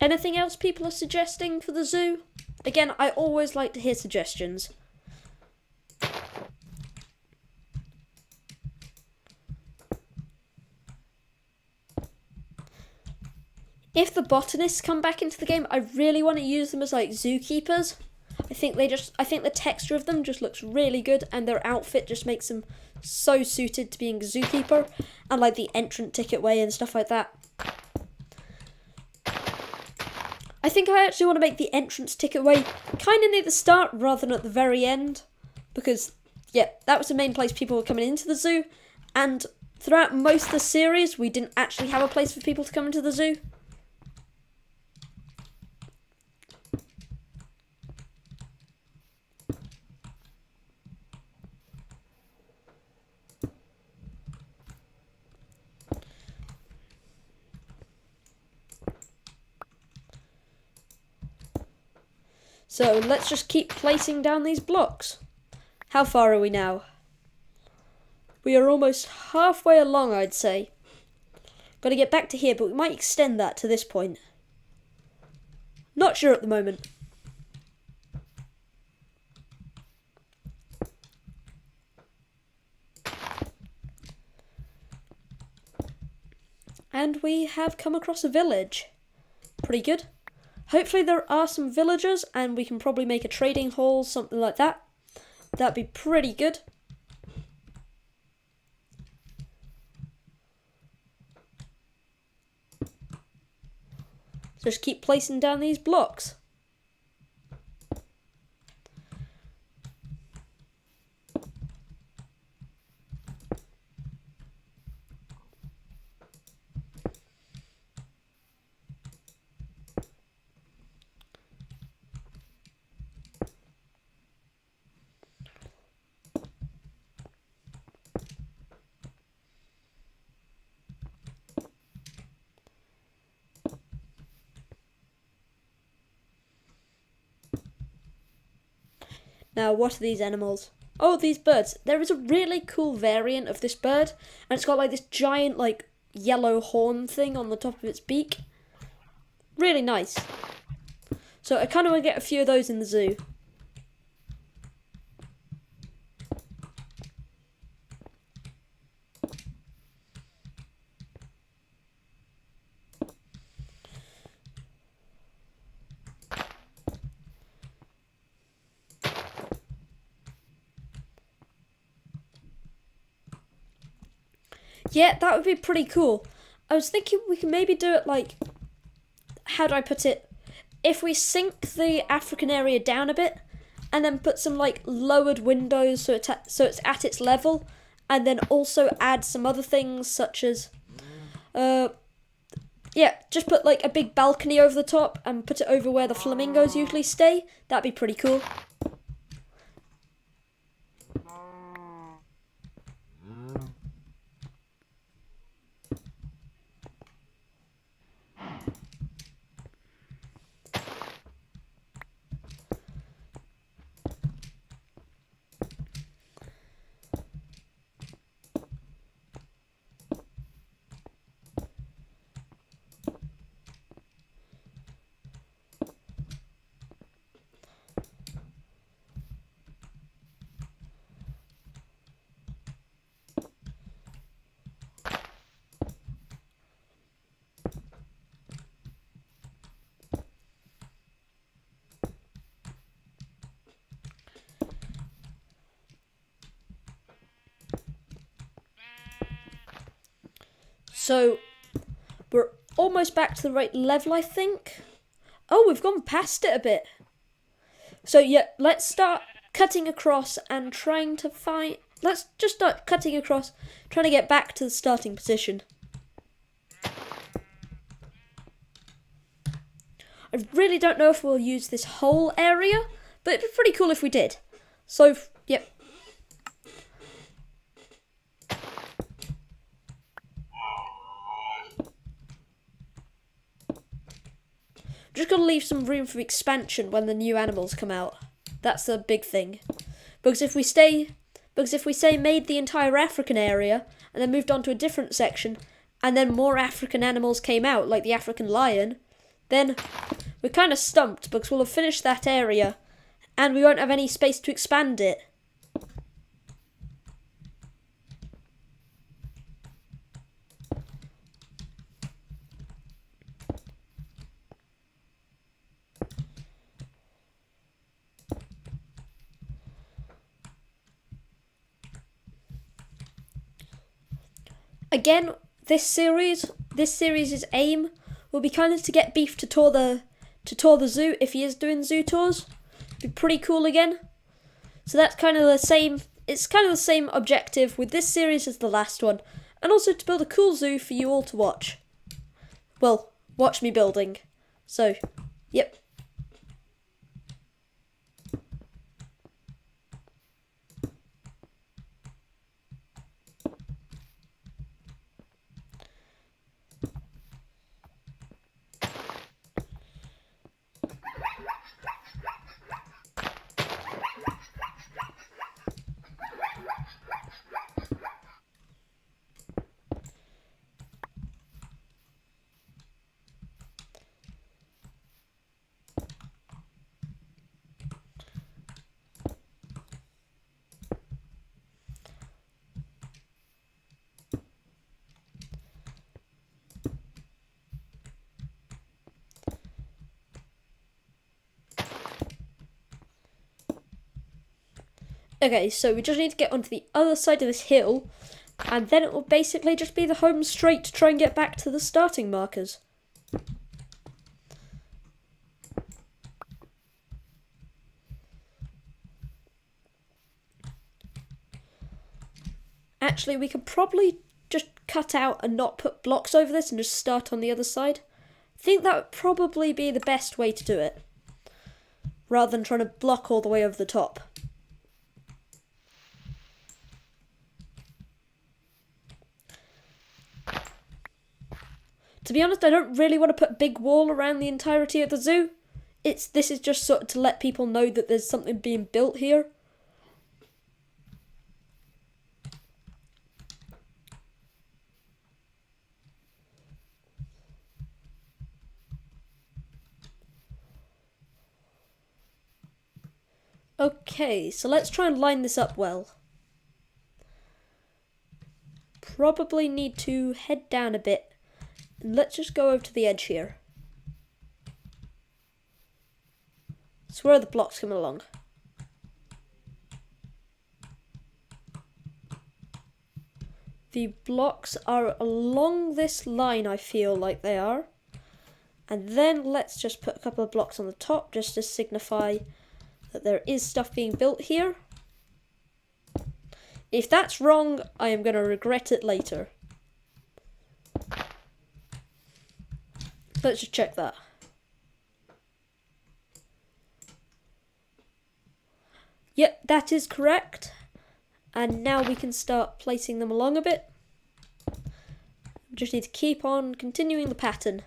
Anything else people are suggesting for the zoo? Again, I always like to hear suggestions. If the botanists come back into the game, I really want to use them as like zookeepers. I think the texture of them just looks really good, and their outfit just makes them so suited to being a zookeeper, and like the entrant ticket way and stuff like that. I think I actually want to make the entrance ticket way kind of near the start rather than at the very end. Because, yeah, that was the main place people were coming into the zoo. And throughout most of the series, we didn't actually have a place for people to come into the zoo. So let's just keep placing down these blocks. How far are we now? We are almost halfway along, I'd say. Got to get back to here, but we might extend that to this point. Not sure at the moment. And we have come across a village. Pretty good. Hopefully there are some villagers and we can probably make a trading hall, something like that. That'd be pretty good. So just keep placing down these blocks. Now, what are these animals? Oh, these birds. There is a really cool variant of this bird, and it's got like this giant, like, yellow horn thing on the top of its beak. Really nice. So I kind of want to get a few of those in the zoo. Yeah, that would be pretty cool. I was thinking we can maybe do it like, how do I put it? If we sink the African area down a bit, and then put some like lowered windows so it's at its level, and then also add some other things such as, yeah, just put like a big balcony over the top and put it over where the flamingos usually stay. That'd be pretty cool. So, we're almost back to the right level, I think. Oh, we've gone past it a bit. So, yeah, let's start cutting across and trying to find... Let's just start cutting across, trying to get back to the starting position. I really don't know if we'll use this whole area, but it'd be pretty cool if we did. So, yep. Just gotta leave some room for expansion when the new animals come out. That's the big thing. Because if we say made the entire African area and then moved on to a different section, and then more African animals came out, like the African lion, then we're kind of stumped because we'll have finished that area and we won't have any space to expand it. Again, this series' aim will be kind of to get Beef to tour the zoo if he is doing zoo tours. Be pretty cool again. So that's kind of the same. It's kind of the same objective with this series as the last one, and also to build a cool zoo for you all to watch. Well, watch me building. So, yep. Okay, so we just need to get onto the other side of this hill, and then it will basically just be the home straight to try and get back to the starting markers. Actually, we could probably just cut out and not put blocks over this and just start on the other side. I think that would probably be the best way to do it, rather than trying to block all the way over the top. To be honest, I don't really want to put a big wall around the entirety of the zoo. This is just sort of to let people know that there's something being built here. Okay, so let's try and line this up well. Probably need to head down a bit. Let's just go over to the edge here. So where are the blocks coming along? The blocks are along this line, I feel like they are. And then let's just put a couple of blocks on the top just to signify that there is stuff being built here. If that's wrong, I am going to regret it later. Let's just check that. Yep, that is correct. And now we can start placing them along a bit. Just need to keep on continuing the pattern.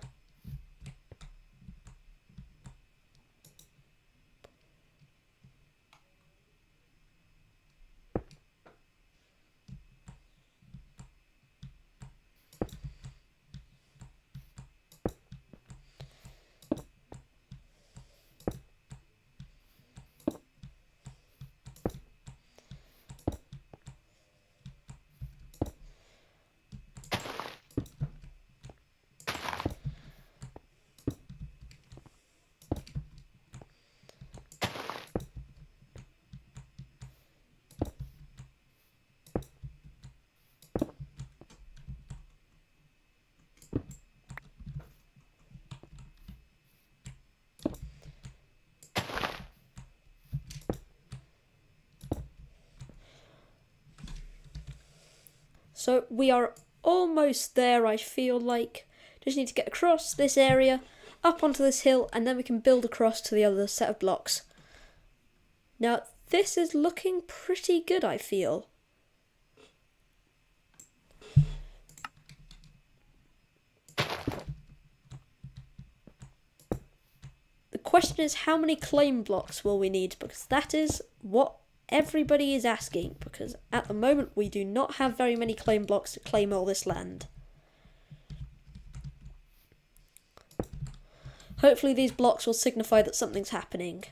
So we are almost there, I feel like. Just need to get across this area, up onto this hill, and then we can build across to the other set of blocks. Now, this is looking pretty good, I feel. The question is, how many claim blocks will we need? Because that is what everybody is asking, because at the moment we do not have very many claim blocks to claim all this land. Hopefully these blocks will signify that something's happening.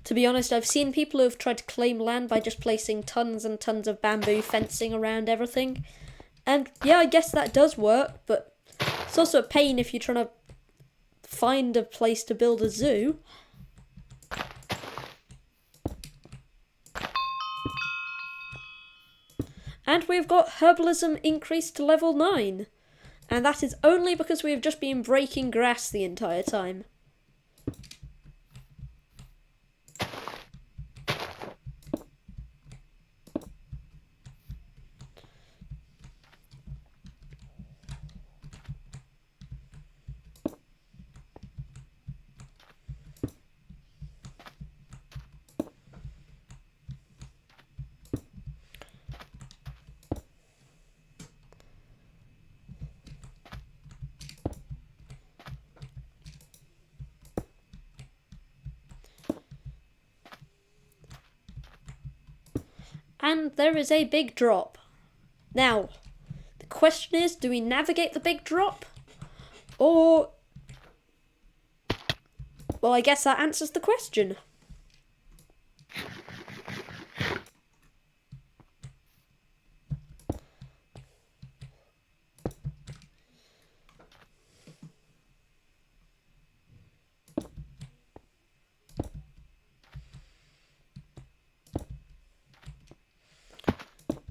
To be honest, I've seen people who have tried to claim land by just placing tons and tons of bamboo fencing around everything. And yeah, I guess that does work, but it's also a pain if you're trying to find a place to build a zoo. And we've got herbalism increased to level 9. And that is only because we've just been breaking grass the entire time. And there is a big drop. Now, the question is, do we navigate the big drop? Or... well, I guess that answers the question.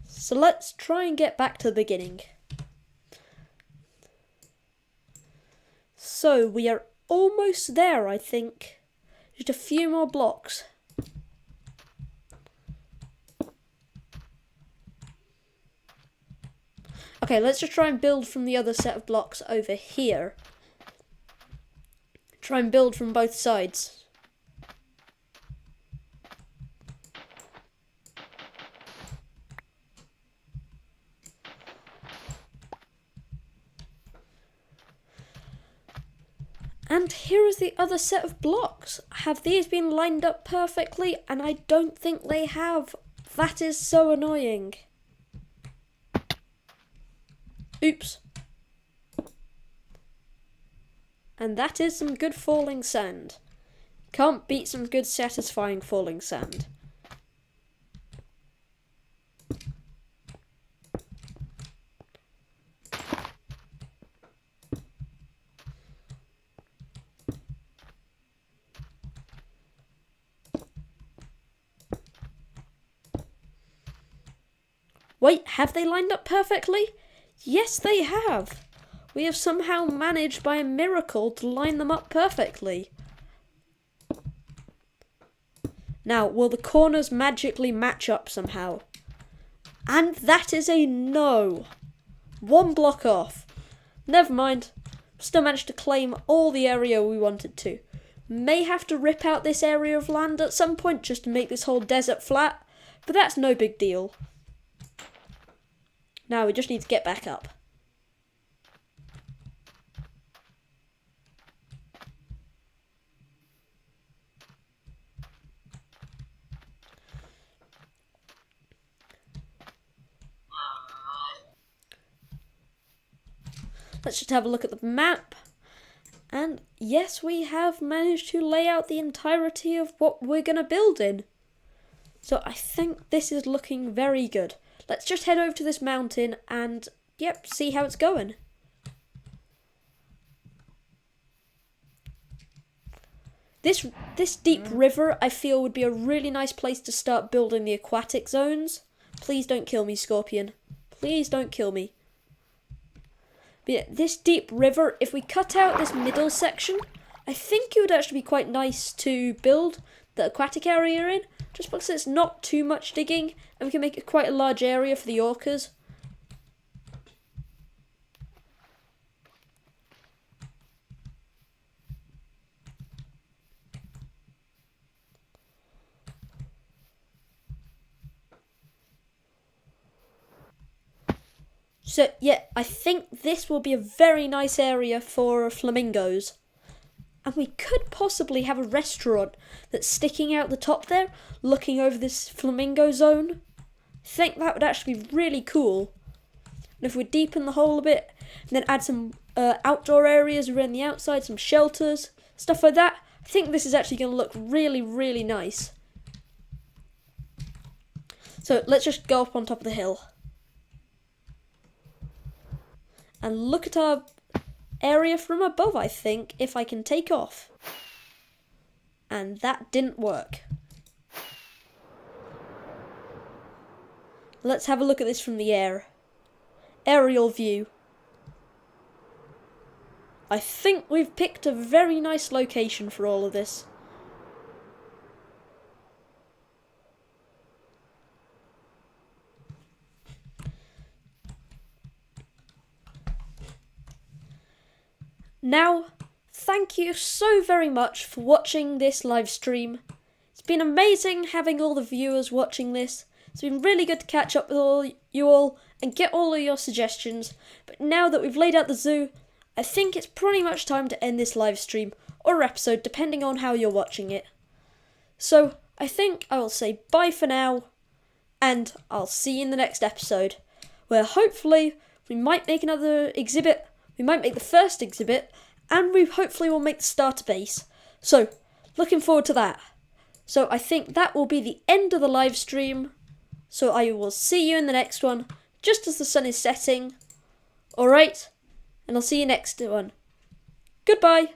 So let's try and get back to the beginning. So we are almost there, I think. Just a few more blocks. Okay, let's just try and build from the other set of blocks over here. Try and build from both sides. And here is the other set of blocks. Have these been lined up perfectly? And I don't think they have. That is so annoying. Oops. And that is some good falling sand. Can't beat some good satisfying falling sand. Wait, have they lined up perfectly? Yes, they have. We have somehow managed by a miracle to line them up perfectly. Now, will the corners magically match up somehow? And that is a no. One block off. Never mind. Still managed to claim all the area we wanted to. May have to rip out this area of land at some point just to make this whole desert flat, but that's no big deal. Now we just need to get back up. Let's just have a look at the map. And yes, we have managed to lay out the entirety of what we're going to build in. So I think this is looking very good. Let's just head over to this mountain and, yep, see how it's going. This deep river, I feel, would be a really nice place to start building the aquatic zones. Please don't kill me, Scorpion. Please don't kill me. But yeah, this deep river, if we cut out this middle section, I think it would actually be quite nice to build the aquatic area in, just because it's not too much digging, and we can make it quite a large area for the orcas. So yeah, I think this will be a very nice area for flamingos. And we could possibly have a restaurant that's sticking out the top there, looking over this flamingo zone. I think that would actually be really cool. And if we deepen the hole a bit, and then add some outdoor areas around the outside, some shelters, stuff like that, I think this is actually going to look really, really nice. So let's just go up on top of the hill. And look at our area from above, I think, if I can take off. And that didn't work. Let's have a look at this from the air. Aerial view. I think we've picked a very nice location for all of this. Now, thank you so very much for watching this live stream. It's been amazing having all the viewers watching this. It's been really good to catch up with you all and get all of your suggestions. But now that we've laid out the zoo, I think it's pretty much time to end this live stream or episode, depending on how you're watching it. So, I think I will say bye for now, and I'll see you in the next episode, where hopefully we might make another exhibit. We might make the first exhibit, and we hopefully will make the starter base. So, looking forward to that. So, I think that will be the end of the live stream. So, I will see you in the next one, just as the sun is setting. Alright? And I'll see you next one. Goodbye!